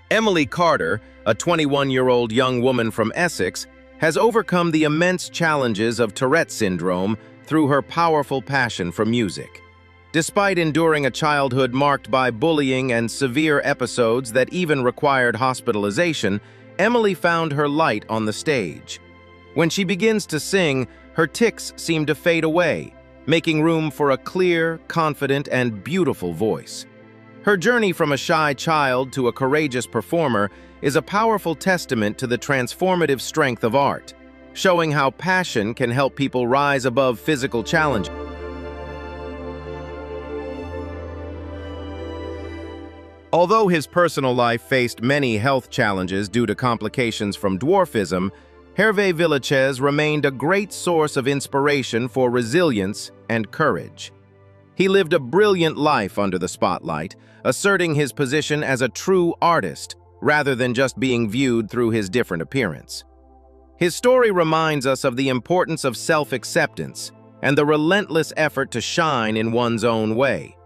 Emily Carter, a 21-year-old young woman from Essex, has overcome the immense challenges of Tourette syndrome through her powerful passion for music. Despite enduring a childhood marked by bullying and severe episodes that even required hospitalization, Emily found her light on the stage. When she begins to sing, her tics seem to fade away, making room for a clear, confident, and beautiful voice. Her journey from a shy child to a courageous performer is a powerful testament to the transformative strength of art, showing how passion can help people rise above physical challenges. Although his personal life faced many health challenges due to complications from dwarfism, Herve Villichz remained a great source of inspiration for resilience and courage. He lived a brilliant life under the spotlight, asserting his position as a true artist rather than just being viewed through his different appearance. His story reminds us of the importance of self-acceptance and the relentless effort to shine in one's own way.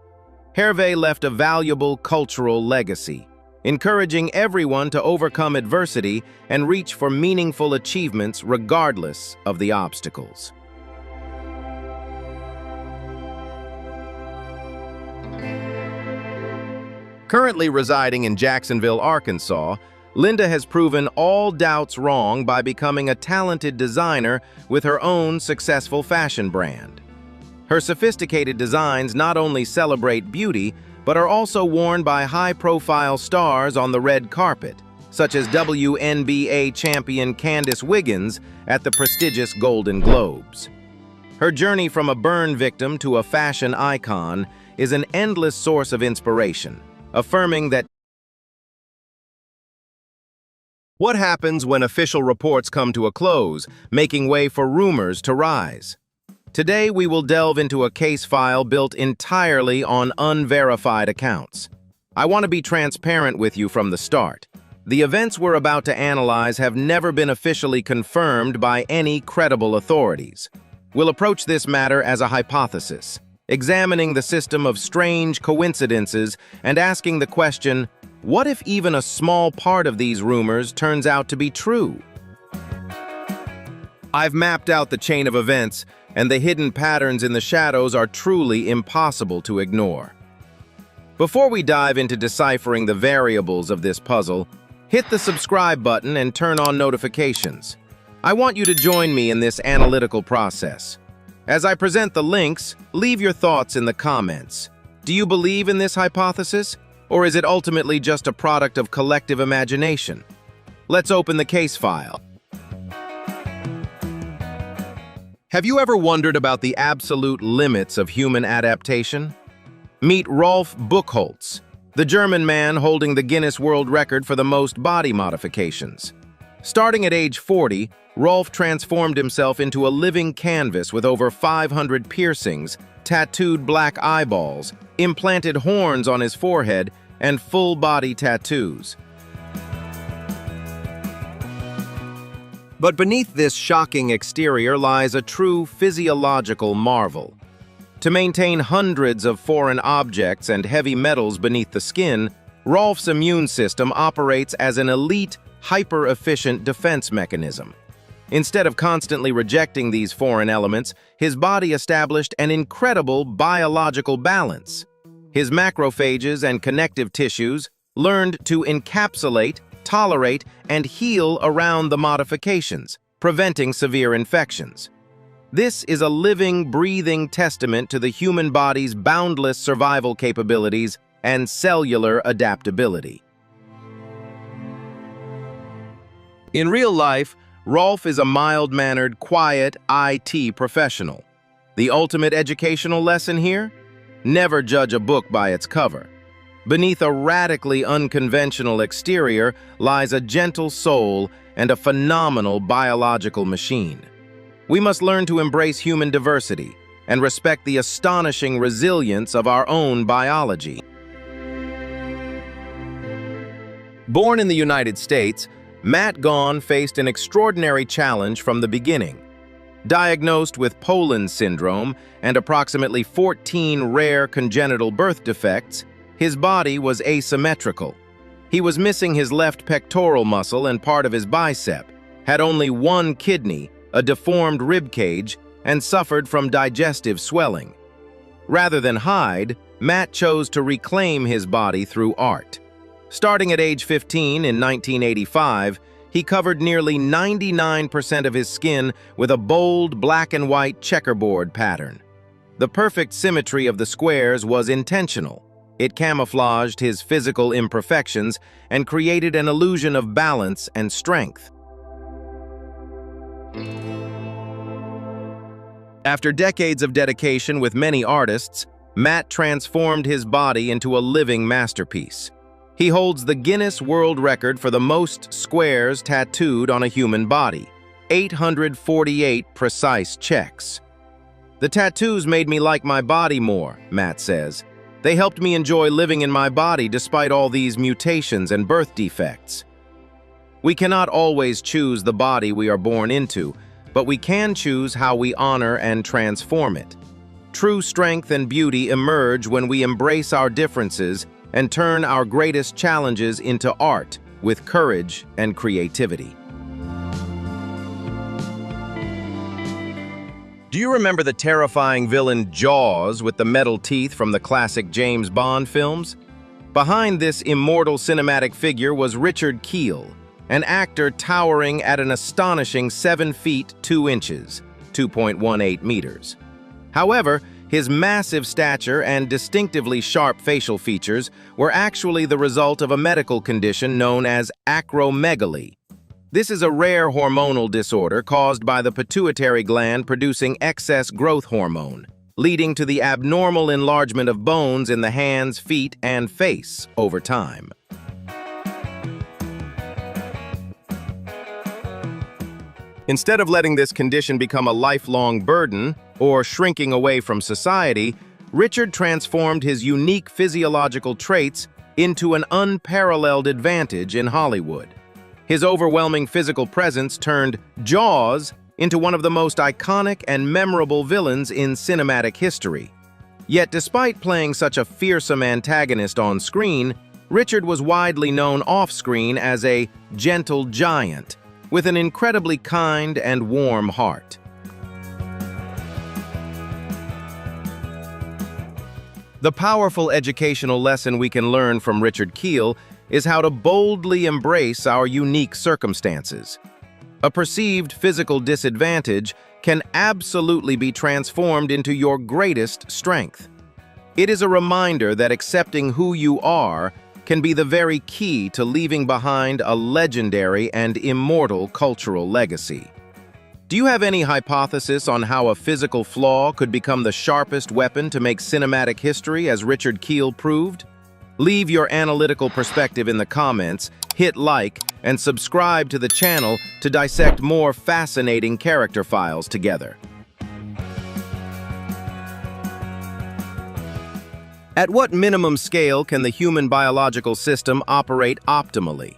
Herve left a valuable cultural legacy, encouraging everyone to overcome adversity and reach for meaningful achievements regardless of the obstacles. Currently residing in Jacksonville, Arkansas, Linda has proven all doubts wrong by becoming a talented designer with her own successful fashion brand. Her sophisticated designs not only celebrate beauty, but are also worn by high-profile stars on the red carpet, such as WNBA champion Candace Wiggins at the prestigious Golden Globes. Her journey from a burn victim to a fashion icon is an endless source of inspiration, affirming that what happens when official reports come to a close, making way for rumors to rise. Today, we will delve into a case file built entirely on unverified accounts. I want to be transparent with you from the start. The events we're about to analyze have never been officially confirmed by any credible authorities. We'll approach this matter as a hypothesis, examining the system of strange coincidences and asking the question, what if even a small part of these rumors turns out to be true? I've mapped out the chain of events, and the hidden patterns in the shadows are truly impossible to ignore. Before we dive into deciphering the variables of this puzzle, hit the subscribe button and turn on notifications. I want you to join me in this analytical process. As I present the links, leave your thoughts in the comments. Do you believe in this hypothesis, or is it ultimately just a product of collective imagination? Let's open the case file. Have you ever wondered about the absolute limits of human adaptation? Meet Rolf Buchholz, the German man holding the Guinness World Record for the most body modifications. Starting at age 40, Rolf transformed himself into a living canvas with over 500 piercings, tattooed black eyeballs, implanted horns on his forehead, and full-body tattoos. But beneath this shocking exterior lies a true physiological marvel. To maintain hundreds of foreign objects and heavy metals beneath the skin, Rolf's immune system operates as an elite, hyper-efficient defense mechanism. Instead of constantly rejecting these foreign elements, his body established an incredible biological balance. His macrophages and connective tissues learned to encapsulate, tolerate, and heal around the modifications, preventing severe infections. This is a living, breathing testament to the human body's boundless survival capabilities and cellular adaptability. In real life, Rolf is a mild-mannered, quiet IT professional. The ultimate educational lesson here? Never judge a book by its cover. Beneath a radically unconventional exterior lies a gentle soul and a phenomenal biological machine. We must learn to embrace human diversity and respect the astonishing resilience of our own biology. Born in the United States, Matt Gaughan faced an extraordinary challenge from the beginning. Diagnosed with Poland syndrome and approximately 14 rare congenital birth defects, his body was asymmetrical. He was missing his left pectoral muscle and part of his bicep, had only one kidney, a deformed rib cage, and suffered from digestive swelling. Rather than hide, Matt chose to reclaim his body through art. Starting at age 15 in 1985, he covered nearly 99% of his skin with a bold black and white checkerboard pattern. The perfect symmetry of the squares was intentional. It camouflaged his physical imperfections and created an illusion of balance and strength. After decades of dedication with many artists, Matt transformed his body into a living masterpiece. He holds the Guinness World Record for the most squares tattooed on a human body, 848 precise checks. "The tattoos made me like my body more," Matt says. "They helped me enjoy living in my body despite all these mutations and birth defects." We cannot always choose the body we are born into, but we can choose how we honor and transform it. True strength and beauty emerge when we embrace our differences and turn our greatest challenges into art with courage and creativity. Do you remember the terrifying villain Jaws with the metal teeth from the classic James Bond films? Behind this immortal cinematic figure was Richard Kiel, an actor towering at an astonishing 7 feet 2 inches, 2.18 meters. However, his massive stature and distinctively sharp facial features were actually the result of a medical condition known as acromegaly. This is a rare hormonal disorder caused by the pituitary gland producing excess growth hormone, leading to the abnormal enlargement of bones in the hands, feet, and face over time. Instead of letting this condition become a lifelong burden or shrinking away from society, Richard transformed his unique physiological traits into an unparalleled advantage in Hollywood. His overwhelming physical presence turned Jaws into one of the most iconic and memorable villains in cinematic history. Yet despite playing such a fearsome antagonist on screen, Richard was widely known off-screen as a gentle giant, with an incredibly kind and warm heart. The powerful educational lesson we can learn from Richard Kiel is how to boldly embrace our unique circumstances. A perceived physical disadvantage can absolutely be transformed into your greatest strength. It is a reminder that accepting who you are can be the very key to leaving behind a legendary and immortal cultural legacy. Do you have any hypothesis on how a physical flaw could become the sharpest weapon to make cinematic history, as Richard Kiel proved? Leave your analytical perspective in the comments, hit like, and subscribe to the channel to dissect more fascinating character files together. At what minimum scale can the human biological system operate optimally?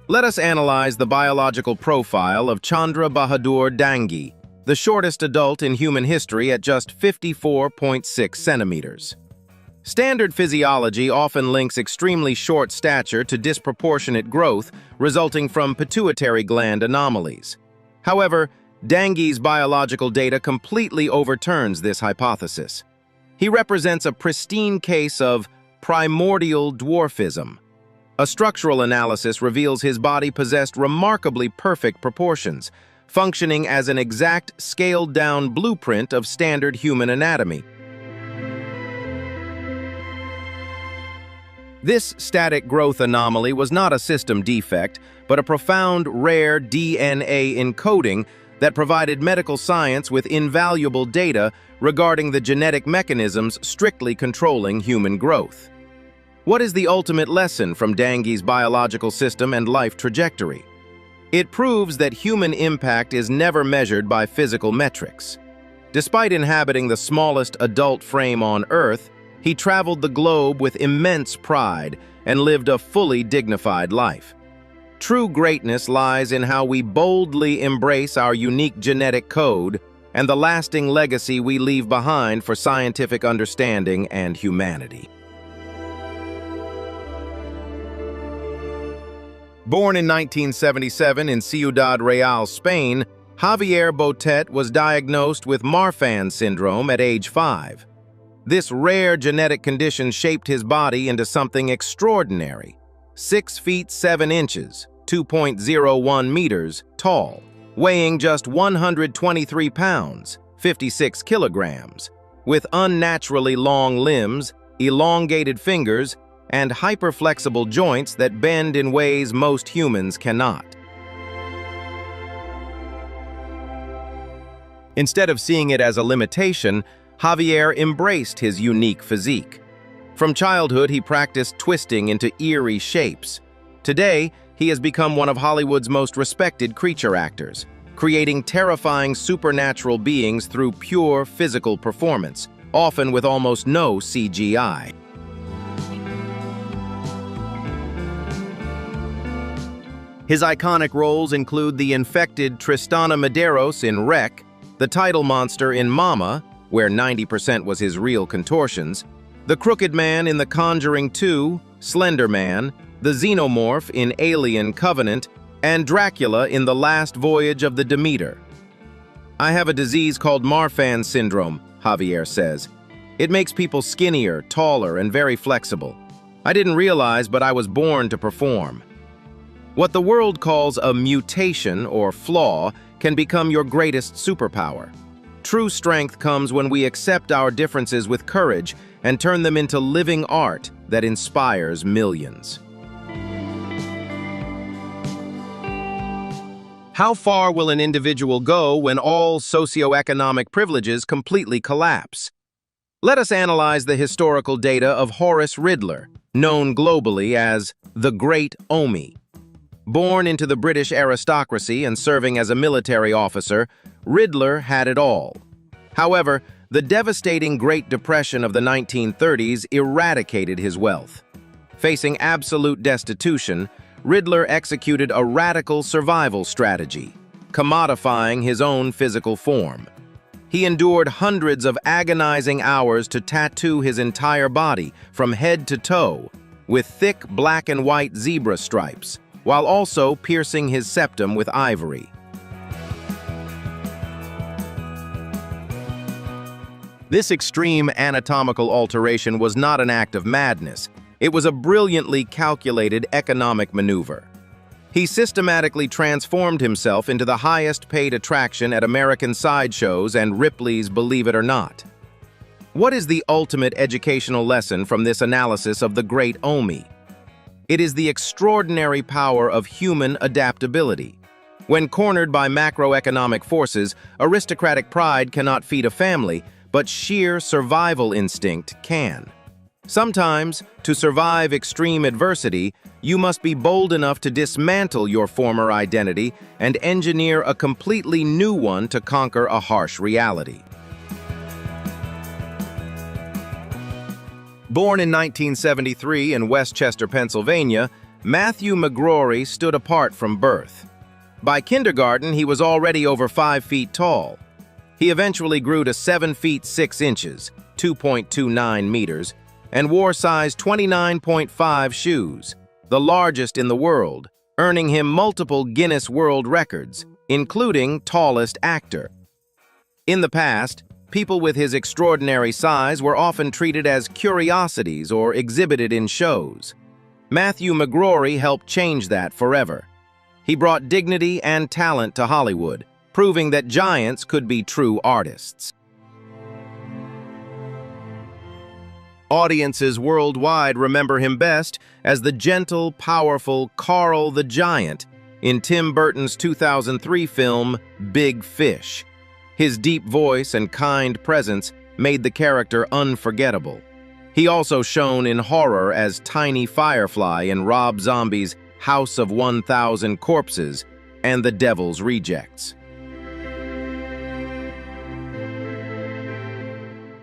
Let us analyze the biological profile of Chandra Bahadur Dangi, the shortest adult in human history at just 54.6 centimeters. Standard physiology often links extremely short stature to disproportionate growth resulting from pituitary gland anomalies. However, Dangi's biological data completely overturns this hypothesis. He represents a pristine case of primordial dwarfism. A structural analysis reveals his body possessed remarkably perfect proportions, functioning as an exact scaled-down blueprint of standard human anatomy. This static growth anomaly was not a system defect, but a profound, rare DNA encoding that provided medical science with invaluable data regarding the genetic mechanisms strictly controlling human growth. What is the ultimate lesson from Dangi's biological system and life trajectory? It proves that human impact is never measured by physical metrics. Despite inhabiting the smallest adult frame on Earth, he traveled the globe with immense pride and lived a fully dignified life. True greatness lies in how we boldly embrace our unique genetic code and the lasting legacy we leave behind for scientific understanding and humanity. Born in 1977 in Ciudad Real, Spain, Javier Botet was diagnosed with Marfan syndrome at age 5. This rare genetic condition shaped his body into something extraordinary. 6 feet 7 inches, 2.01 meters tall, weighing just 123 pounds, 56 kilograms, with unnaturally long limbs, elongated fingers, and hyperflexible joints that bend in ways most humans cannot. Instead of seeing it as a limitation, Javier embraced his unique physique. From childhood, he practiced twisting into eerie shapes. Today, he has become one of Hollywood's most respected creature actors, creating terrifying supernatural beings through pure physical performance, often with almost no CGI. His iconic roles include the infected Tristana Medeiros in Wreck, the title monster in Mama, where 90% was his real contortions, the Crooked Man in The Conjuring 2, Slender Man, the Xenomorph in Alien Covenant, and Dracula in The Last Voyage of the Demeter. "I have a disease called Marfan syndrome," Javier says. "It makes people skinnier, taller, and very flexible. I didn't realize, but I was born to perform." What the world calls a mutation or flaw can become your greatest superpower. True strength comes when we accept our differences with courage and turn them into living art that inspires millions. How far will an individual go when all socioeconomic privileges completely collapse? Let us analyze the historical data of Horace Ridler, known globally as the Great Omi. Born into the British aristocracy and serving as a military officer, Ridler had it all. However, the devastating Great Depression of the 1930s eradicated his wealth. Facing absolute destitution, Ridler executed a radical survival strategy, commodifying his own physical form. He endured hundreds of agonizing hours to tattoo his entire body from head to toe with thick black and white zebra stripes, while also piercing his septum with ivory. This extreme anatomical alteration was not an act of madness. It was a brilliantly calculated economic maneuver. He systematically transformed himself into the highest-paid attraction at American sideshows and Ripley's Believe It or Not. What is the ultimate educational lesson from this analysis of the great Omi? It is the extraordinary power of human adaptability. When cornered by macroeconomic forces, aristocratic pride cannot feed a family, but sheer survival instinct can. Sometimes, to survive extreme adversity, you must be bold enough to dismantle your former identity and engineer a completely new one to conquer a harsh reality. Born in 1973 in Westchester, Pennsylvania, Matthew McGrory stood apart from birth. By kindergarten, he was already over 5 feet tall. He eventually grew to 7 feet 6 inches, 2.29 meters, and wore size 29.5 shoes, the largest in the world, earning him multiple Guinness World Records, including tallest actor. In the past, people with his extraordinary size were often treated as curiosities or exhibited in shows. Matthew McGrory helped change that forever. He brought dignity and talent to Hollywood, proving that giants could be true artists. Audiences worldwide remember him best as the gentle, powerful Carl the Giant in Tim Burton's 2003 film Big Fish. His deep voice and kind presence made the character unforgettable. He also shone in horror as Tiny Firefly in Rob Zombie's House of 1,000 Corpses and The Devil's Rejects.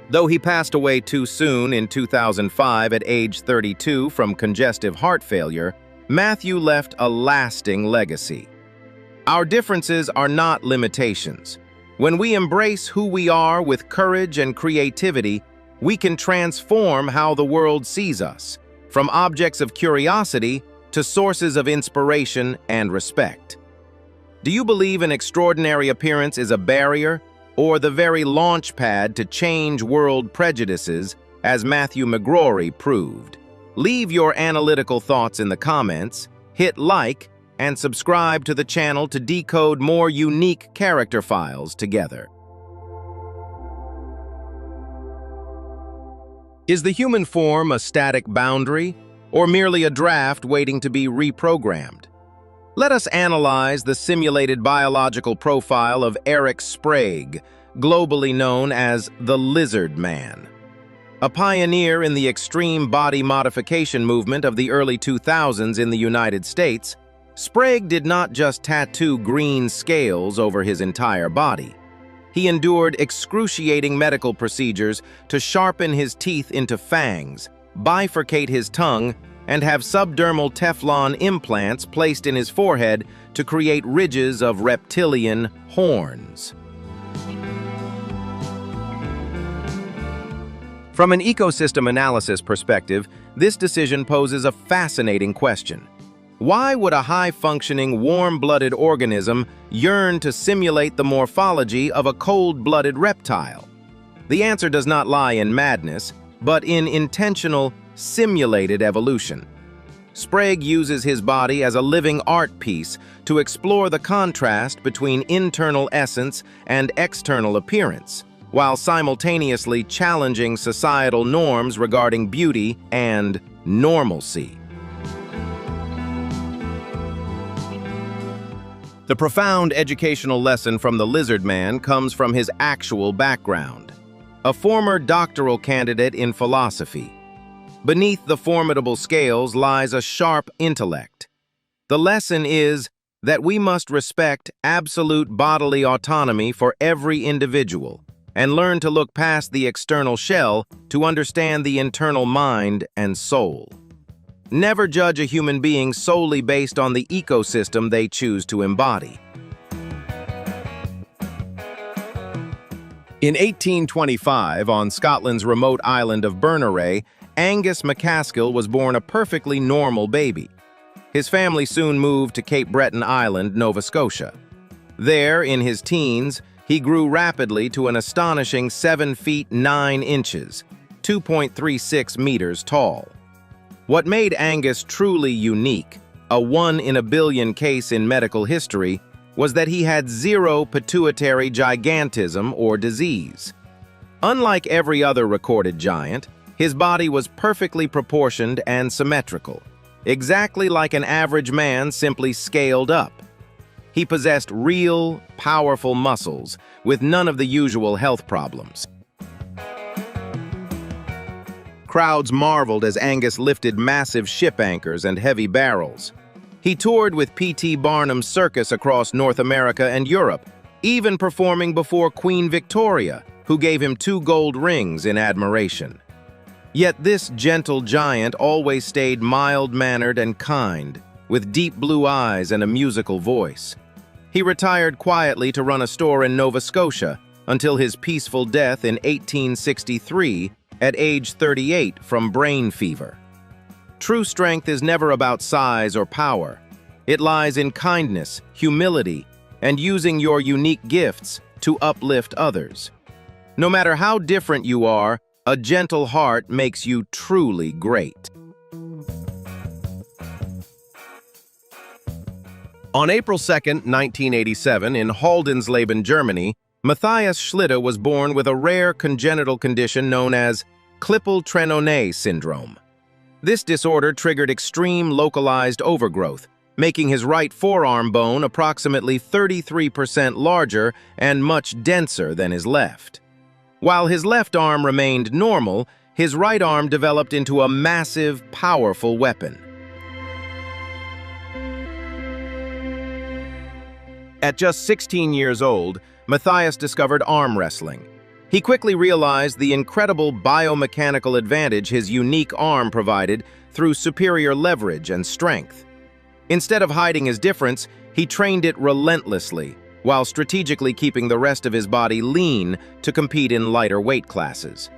Though he passed away too soon in 2005 at age 32 from congestive heart failure, Matthew left a lasting legacy. Our differences are not limitations. When we embrace who we are with courage and creativity, we can transform how the world sees us, from objects of curiosity to sources of inspiration and respect. Do you believe an extraordinary appearance is a barrier, or the very launch pad to change world prejudices, as Matthew McGrory proved? Leave your analytical thoughts in the comments, hit like, and subscribe to the channel to decode more unique character files together. Is the human form a static boundary, or merely a draft waiting to be reprogrammed? Let us analyze the simulated biological profile of Eric Sprague, globally known as the Lizard Man. A pioneer in the extreme body modification movement of the early 2000s in the United States, Sprague did not just tattoo green scales over his entire body. He endured excruciating medical procedures to sharpen his teeth into fangs, bifurcate his tongue, and have subdermal Teflon implants placed in his forehead to create ridges of reptilian horns. From an ecosystem analysis perspective, this decision poses a fascinating question. Why would a high-functioning, warm-blooded organism yearn to simulate the morphology of a cold-blooded reptile? The answer does not lie in madness, but in intentional, simulated evolution. Sprague uses his body as a living art piece to explore the contrast between internal essence and external appearance, while simultaneously challenging societal norms regarding beauty and normalcy. The profound educational lesson from the Lizard Man comes from his actual background. A former doctoral candidate in philosophy. Beneath the formidable scales lies a sharp intellect. The lesson is that we must respect absolute bodily autonomy for every individual and learn to look past the external shell to understand the internal mind and soul. Never judge a human being solely based on the ecosystem they choose to embody. In 1825, on Scotland's remote island of Berneray, Angus McCaskill was born a perfectly normal baby. His family soon moved to Cape Breton Island, Nova Scotia. There, in his teens, he grew rapidly to an astonishing 7 feet 9 inches, 2.36 meters tall. What made Angus truly unique, a 1 in a billion case in medical history, was that he had zero pituitary gigantism or disease. Unlike every other recorded giant, his body was perfectly proportioned and symmetrical, exactly like an average man, simply scaled up. He possessed real, powerful muscles with none of the usual health problems. Crowds marveled as Angus lifted massive ship anchors and heavy barrels. He toured with P.T. Barnum's circus across North America and Europe, even performing before Queen Victoria, who gave him 2 gold rings in admiration. Yet this gentle giant always stayed mild-mannered and kind, with deep blue eyes and a musical voice. He retired quietly to run a store in Nova Scotia until his peaceful death in 1863 at age 38 from brain fever. True strength is never about size or power. It lies in kindness, humility, and using your unique gifts to uplift others. No matter how different you are, a gentle heart makes you truly great. On April 2, 1987, in Haldensleben, Germany, Matthias Schlitter was born with a rare congenital condition known as Klippel-Trenaunay syndrome. This disorder triggered extreme localized overgrowth, making his right forearm bone approximately 33% larger and much denser than his left. While his left arm remained normal, his right arm developed into a massive, powerful weapon. At just 16 years old, Matthias discovered arm wrestling. He quickly realized the incredible biomechanical advantage his unique arm provided through superior leverage and strength. Instead of hiding his difference, he trained it relentlessly, while strategically keeping the rest of his body lean to compete in lighter weight classes.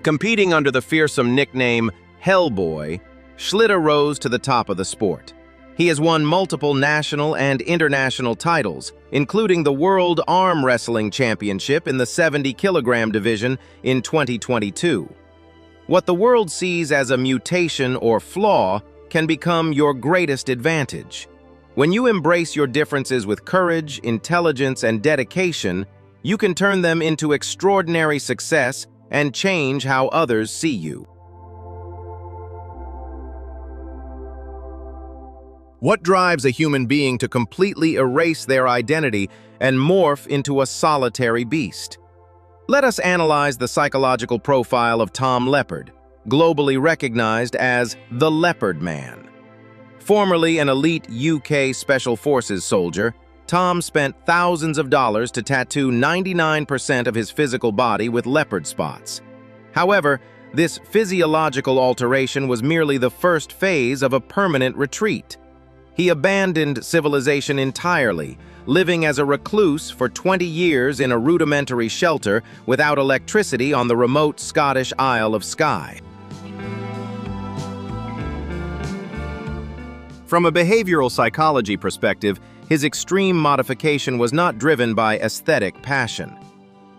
Competing under the fearsome nickname Hellboy, Schlitter rose to the top of the sport. He has won multiple national and international titles, including the World Arm Wrestling Championship in the 70-kilogram division in 2022. What the world sees as a mutation or flaw can become your greatest advantage. When you embrace your differences with courage, intelligence, and dedication, you can turn them into extraordinary success and change how others see you. What drives a human being to completely erase their identity and morph into a solitary beast? Let us analyze the psychological profile of Tom Leppard, globally recognized as the Leopard Man. Formerly an elite UK Special Forces soldier, Tom spent thousands of dollars to tattoo 99% of his physical body with leopard spots. However, this physiological alteration was merely the first phase of a permanent retreat. He abandoned civilization entirely, living as a recluse for 20 years in a rudimentary shelter without electricity on the remote Scottish Isle of Skye. From a behavioral psychology perspective, his extreme modification was not driven by aesthetic passion.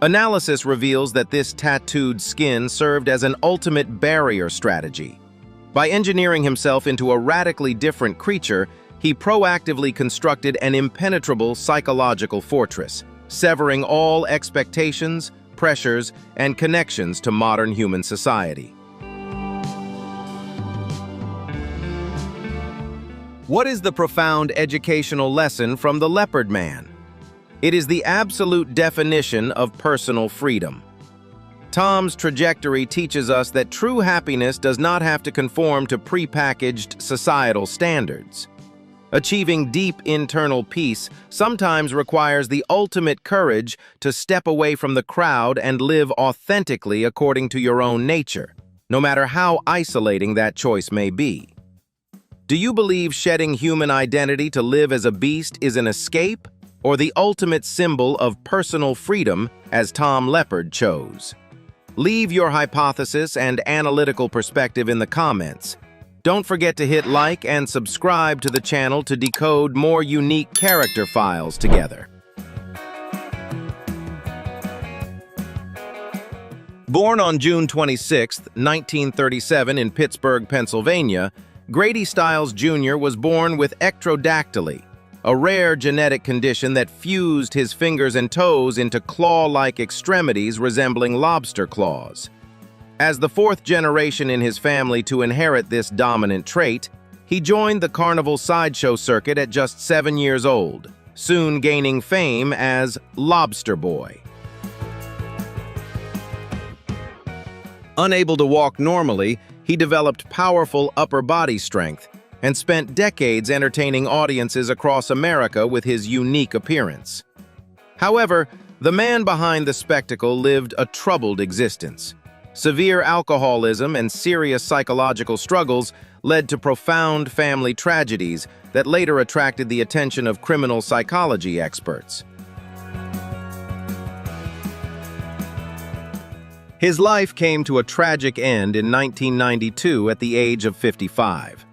Analysis reveals that this tattooed skin served as an ultimate barrier strategy. By engineering himself into a radically different creature, he proactively constructed an impenetrable psychological fortress, severing all expectations, pressures, and connections to modern human society. What is the profound educational lesson from the Leopard Man? It is the absolute definition of personal freedom. Tom's trajectory teaches us that true happiness does not have to conform to prepackaged societal standards. Achieving deep internal peace sometimes requires the ultimate courage to step away from the crowd and live authentically according to your own nature, no matter how isolating that choice may be. Do you believe shedding human identity to live as a beast is an escape, or the ultimate symbol of personal freedom, as Tom Leppard chose? Leave your hypothesis and analytical perspective in the comments. Don't forget to hit like and subscribe to the channel to decode more unique character files together. Born on June 26, 1937 in Pittsburgh, Pennsylvania, Grady Stiles Jr. was born with ectrodactyly, a rare genetic condition that fused his fingers and toes into claw-like extremities resembling lobster claws. As the fourth generation in his family to inherit this dominant trait, he joined the carnival sideshow circuit at just 7 years old, soon gaining fame as Lobster Boy. Unable to walk normally, he developed powerful upper body strength and spent decades entertaining audiences across America with his unique appearance. However, the man behind the spectacle lived a troubled existence. Severe alcoholism and serious psychological struggles led to profound family tragedies that later attracted the attention of criminal psychology experts. His life came to a tragic end in 1992 at the age of 55.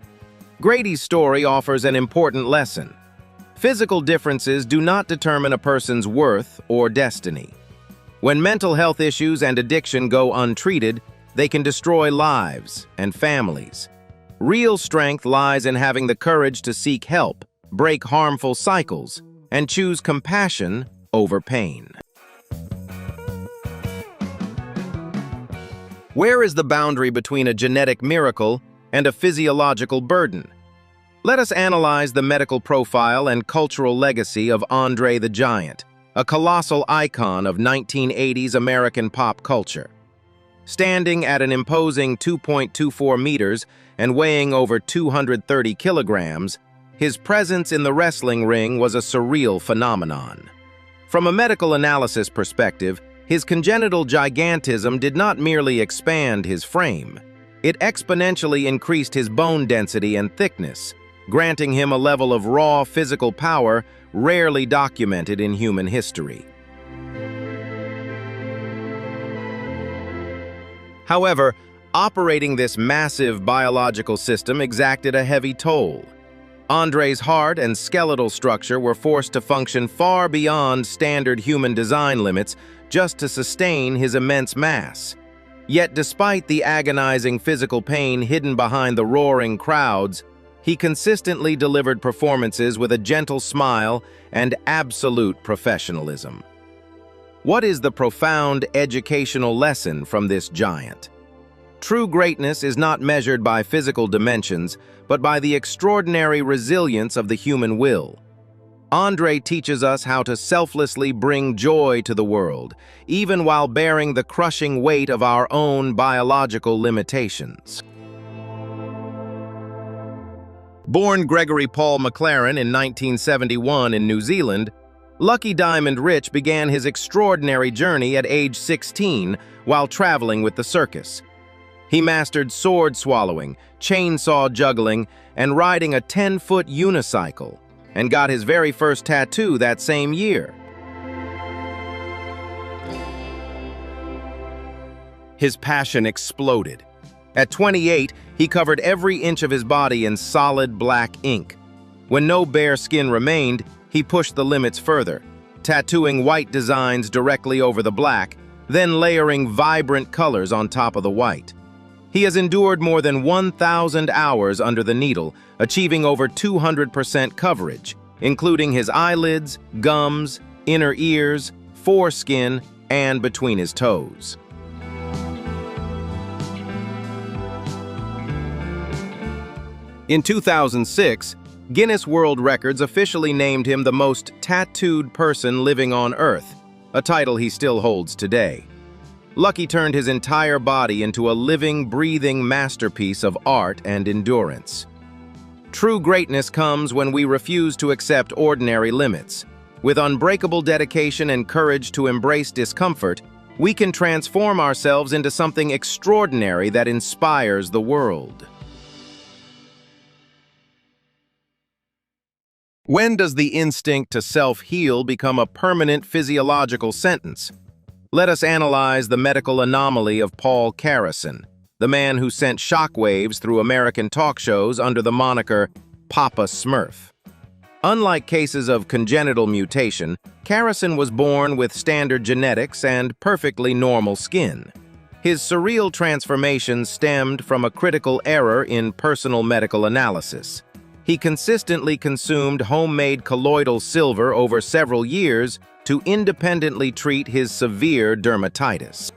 Grady's story offers an important lesson. Physical differences do not determine a person's worth or destiny. When mental health issues and addiction go untreated, they can destroy lives and families. Real strength lies in having the courage to seek help, break harmful cycles, and choose compassion over pain. Where is the boundary between a genetic miracle and a physiological burden? Let us analyze the medical profile and cultural legacy of Andre the Giant, a colossal icon of 1980s American pop culture. Standing at an imposing 2.24 meters and weighing over 230 kilograms, his presence in the wrestling ring was a surreal phenomenon. From a medical analysis perspective, his congenital gigantism did not merely expand his frame. It exponentially increased his bone density and thickness, granting him a level of raw physical power rarely documented in human history. However, operating this massive biological system exacted a heavy toll. Andre's heart and skeletal structure were forced to function far beyond standard human design limits just to sustain his immense mass. Yet despite the agonizing physical pain hidden behind the roaring crowds, he consistently delivered performances with a gentle smile and absolute professionalism. What is the profound educational lesson from this giant? True greatness is not measured by physical dimensions, but by the extraordinary resilience of the human will. Andre teaches us how to selflessly bring joy to the world, even while bearing the crushing weight of our own biological limitations. Born Gregory Paul McLaren in 1971 in New Zealand, Lucky Diamond Rich began his extraordinary journey at age 16 while traveling with the circus. He mastered sword swallowing, chainsaw juggling, and riding a 10-foot unicycle, and got his very first tattoo that same year. His passion exploded. At 28, he covered every inch of his body in solid black ink. When no bare skin remained, he pushed the limits further, tattooing white designs directly over the black, then layering vibrant colors on top of the white. He has endured more than 1,000 hours under the needle, achieving over 200% coverage, including his eyelids, gums, inner ears, foreskin, and between his toes. In 2006, Guinness World Records officially named him the most tattooed person living on Earth, a title he still holds today. Lucky turned his entire body into a living, breathing masterpiece of art and endurance. True greatness comes when we refuse to accept ordinary limits. With unbreakable dedication and courage to embrace discomfort, we can transform ourselves into something extraordinary that inspires the world. When does the instinct to self-heal become a permanent physiological sentence? Let us analyze the medical anomaly of Paul Carrison, the man who sent shockwaves through American talk shows under the moniker Papa Smurf. Unlike cases of congenital mutation, Carrison was born with standard genetics and perfectly normal skin. His surreal transformation stemmed from a critical error in personal medical analysis. He consistently consumed homemade colloidal silver over several years to independently treat his severe dermatitis.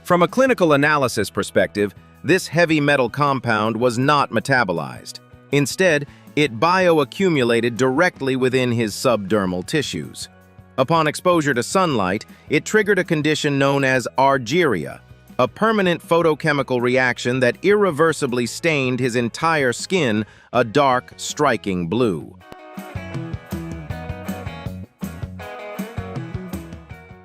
From a clinical analysis perspective, this heavy metal compound was not metabolized. Instead, it bioaccumulated directly within his subdermal tissues. Upon exposure to sunlight, it triggered a condition known as argyria, a permanent photochemical reaction that irreversibly stained his entire skin a dark, striking blue.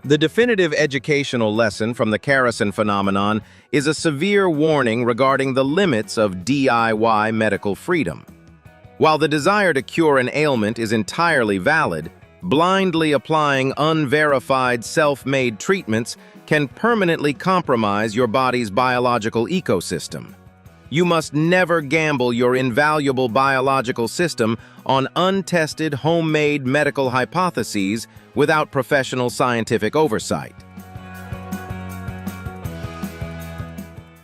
The definitive educational lesson from the Karasin phenomenon is a severe warning regarding the limits of DIY medical freedom. While the desire to cure an ailment is entirely valid, blindly applying unverified self-made treatments can permanently compromise your body's biological ecosystem. You must never gamble your invaluable biological system on untested homemade medical hypotheses without professional scientific oversight.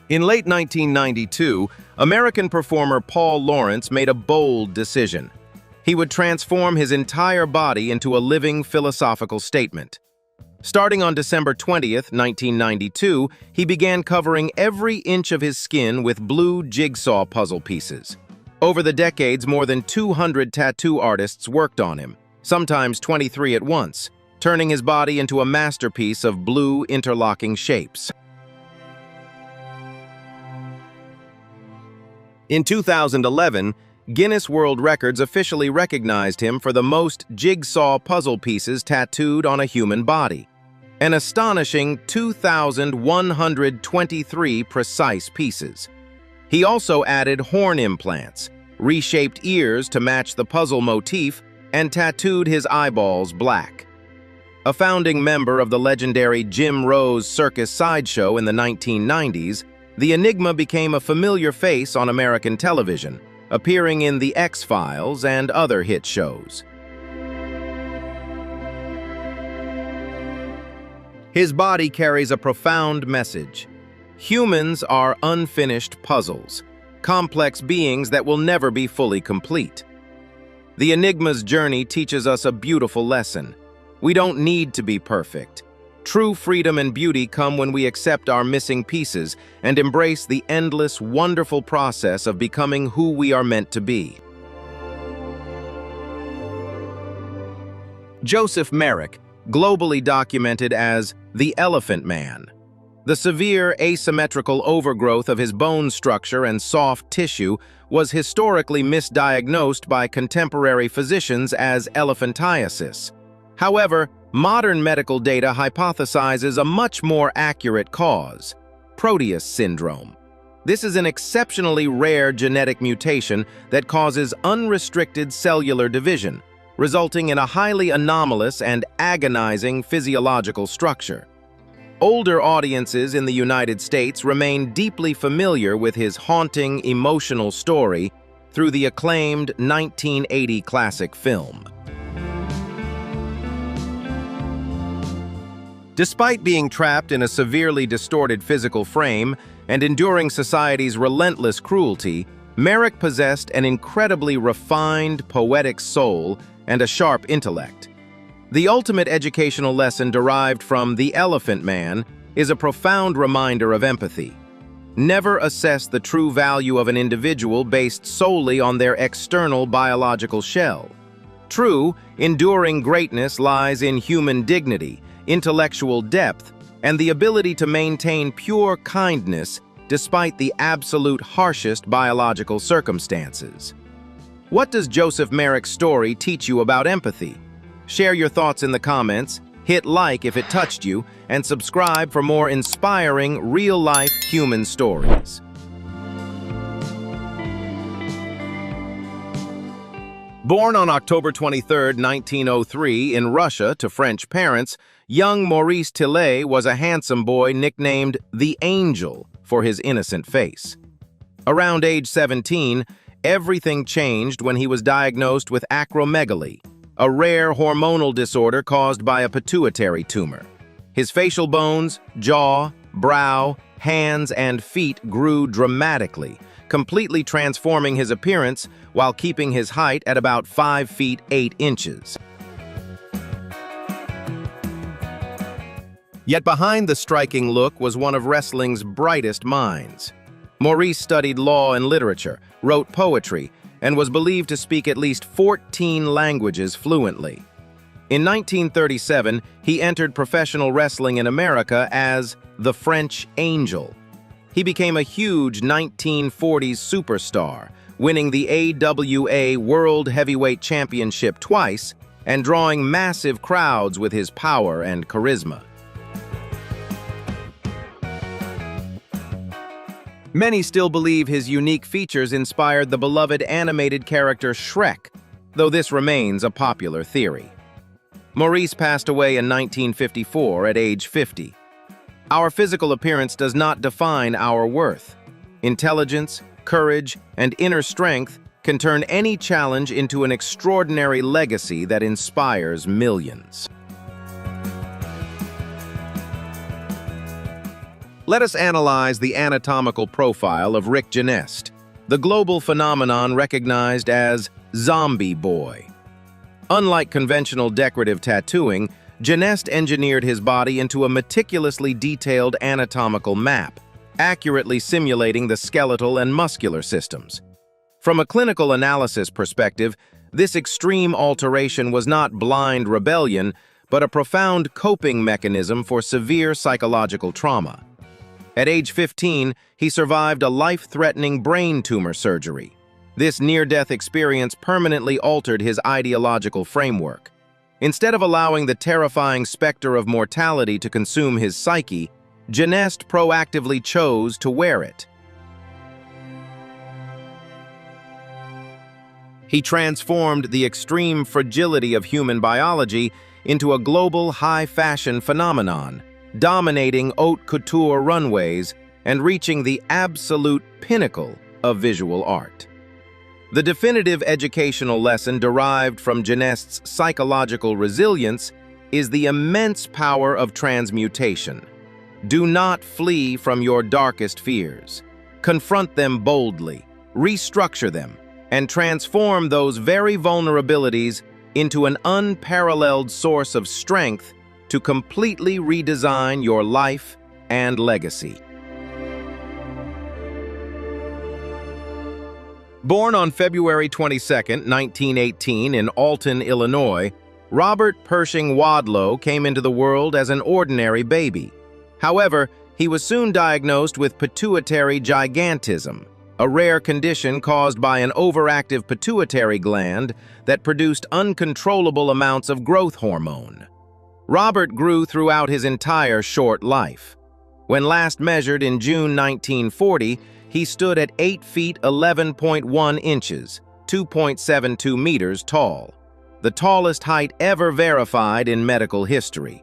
In late 1992, American performer Paul Lawrence made a bold decision. He would transform his entire body into a living philosophical statement. Starting on December 20th, 1992, he began covering every inch of his skin with blue jigsaw puzzle pieces. Over the decades, more than 200 tattoo artists worked on him, sometimes 23 at once, turning his body into a masterpiece of blue interlocking shapes. In 2011, Guinness World Records officially recognized him for the most jigsaw puzzle pieces tattooed on a human body, an astonishing 2,123 precise pieces. He also added horn implants, reshaped ears to match the puzzle motif, and tattooed his eyeballs black. A founding member of the legendary Jim Rose circus sideshow in the 1990s, the Enigma became a familiar face on American television, appearing in The X-Files and other hit shows. His body carries a profound message. Humans are unfinished puzzles, complex beings that will never be fully complete. The Enigma's journey teaches us a beautiful lesson. We don't need to be perfect. True freedom and beauty come when we accept our missing pieces and embrace the endless, wonderful process of becoming who we are meant to be. Joseph Merrick, globally documented as the Elephant Man. The severe asymmetrical overgrowth of his bone structure and soft tissue was historically misdiagnosed by contemporary physicians as elephantiasis. However, modern medical data hypothesizes a much more accurate cause: Proteus syndrome. This is an exceptionally rare genetic mutation that causes unrestricted cellular division, resulting in a highly anomalous and agonizing physiological structure. Older audiences in the United States remain deeply familiar with his haunting, emotional story through the acclaimed 1980 classic film. Despite being trapped in a severely distorted physical frame and enduring society's relentless cruelty, Merrick possessed an incredibly refined, poetic soul and a sharp intellect. The ultimate educational lesson derived from The Elephant Man is a profound reminder of empathy. Never assess the true value of an individual based solely on their external biological shell. True, enduring greatness lies in human dignity, intellectual depth, and the ability to maintain pure kindness despite the absolute harshest biological circumstances. What does Joseph Merrick's story teach you about empathy? Share your thoughts in the comments, hit like if it touched you, and subscribe for more inspiring, real-life human stories. Born on October 23, 1903, in Russia to French parents, young Maurice Tillet was a handsome boy nicknamed the Angel for his innocent face. Around age 17, everything changed when he was diagnosed with acromegaly, a rare hormonal disorder caused by a pituitary tumor. His facial bones, jaw, brow, hands, and feet grew dramatically, completely transforming his appearance while keeping his height at about 5 feet 8 inches. Yet behind the striking look was one of wrestling's brightest minds. Maurice studied law and literature, wrote poetry, and was believed to speak at least 14 languages fluently. In 1937, he entered professional wrestling in America as the French Angel. He became a huge 1940s superstar, winning the AWA World Heavyweight Championship twice and drawing massive crowds with his power and charisma. Many still believe his unique features inspired the beloved animated character Shrek, though this remains a popular theory. Maurice passed away in 1954 at age 50. Our physical appearance does not define our worth. Intelligence, courage, and inner strength can turn any challenge into an extraordinary legacy that inspires millions. Let us analyze the anatomical profile of Rick Genest, the global phenomenon recognized as Zombie Boy. Unlike conventional decorative tattooing, Genest engineered his body into a meticulously detailed anatomical map, accurately simulating the skeletal and muscular systems. From a clinical analysis perspective, this extreme alteration was not blind rebellion, but a profound coping mechanism for severe psychological trauma. At age 15, he survived a life-threatening brain tumor surgery. This near-death experience permanently altered his ideological framework. Instead of allowing the terrifying specter of mortality to consume his psyche, Genest proactively chose to wear it. He transformed the extreme fragility of human biology into a global high-fashion phenomenon, dominating haute couture runways and reaching the absolute pinnacle of visual art. The definitive educational lesson derived from Genest's psychological resilience is the immense power of transmutation. Do not flee from your darkest fears. Confront them boldly, restructure them, and transform those very vulnerabilities into an unparalleled source of strength to completely redesign your life and legacy. Born on February 22, 1918 in Alton, Illinois, Robert Pershing Wadlow came into the world as an ordinary baby. However, he was soon diagnosed with pituitary gigantism, a rare condition caused by an overactive pituitary gland that produced uncontrollable amounts of growth hormone. Robert grew throughout his entire short life. When last measured in June 1940, he stood at 8 feet 11.1 inches, 2.72 meters tall, the tallest height ever verified in medical history.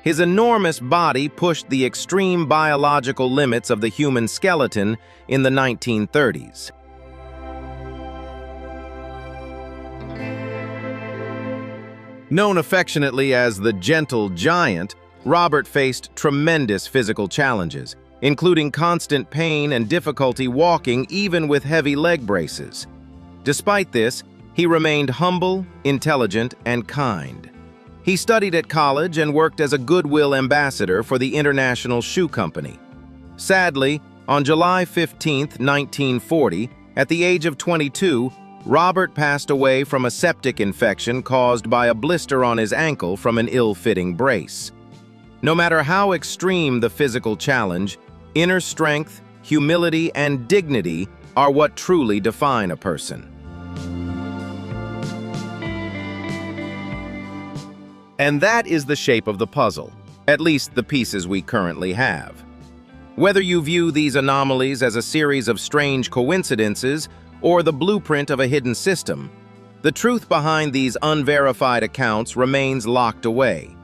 His enormous body pushed the extreme biological limits of the human skeleton in the 1930s. Known affectionately as the Gentle Giant, Robert faced tremendous physical challenges, including constant pain and difficulty walking even with heavy leg braces. Despite this, he remained humble, intelligent, and kind. He studied at college and worked as a goodwill ambassador for the International Shoe Company. Sadly, on July 15, 1940, at the age of 22, Robert passed away from a septic infection caused by a blister on his ankle from an ill-fitting brace. No matter how extreme the physical challenge, inner strength, humility, and dignity are what truly define a person. And that is the shape of the puzzle, at least the pieces we currently have. Whether you view these anomalies as a series of strange coincidences or the blueprint of a hidden system, the truth behind these unverified accounts remains locked away.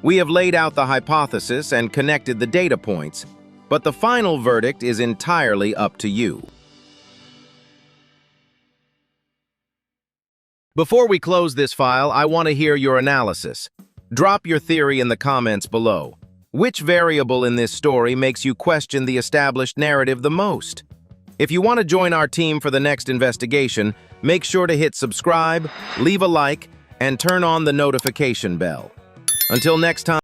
We have laid out the hypothesis and connected the data points, but the final verdict is entirely up to you. Before we close this file, I want to hear your analysis. Drop your theory in the comments below. Which variable in this story makes you question the established narrative the most? If you want to join our team for the next investigation, make sure to hit subscribe, leave a like, and turn on the notification bell. Until next time.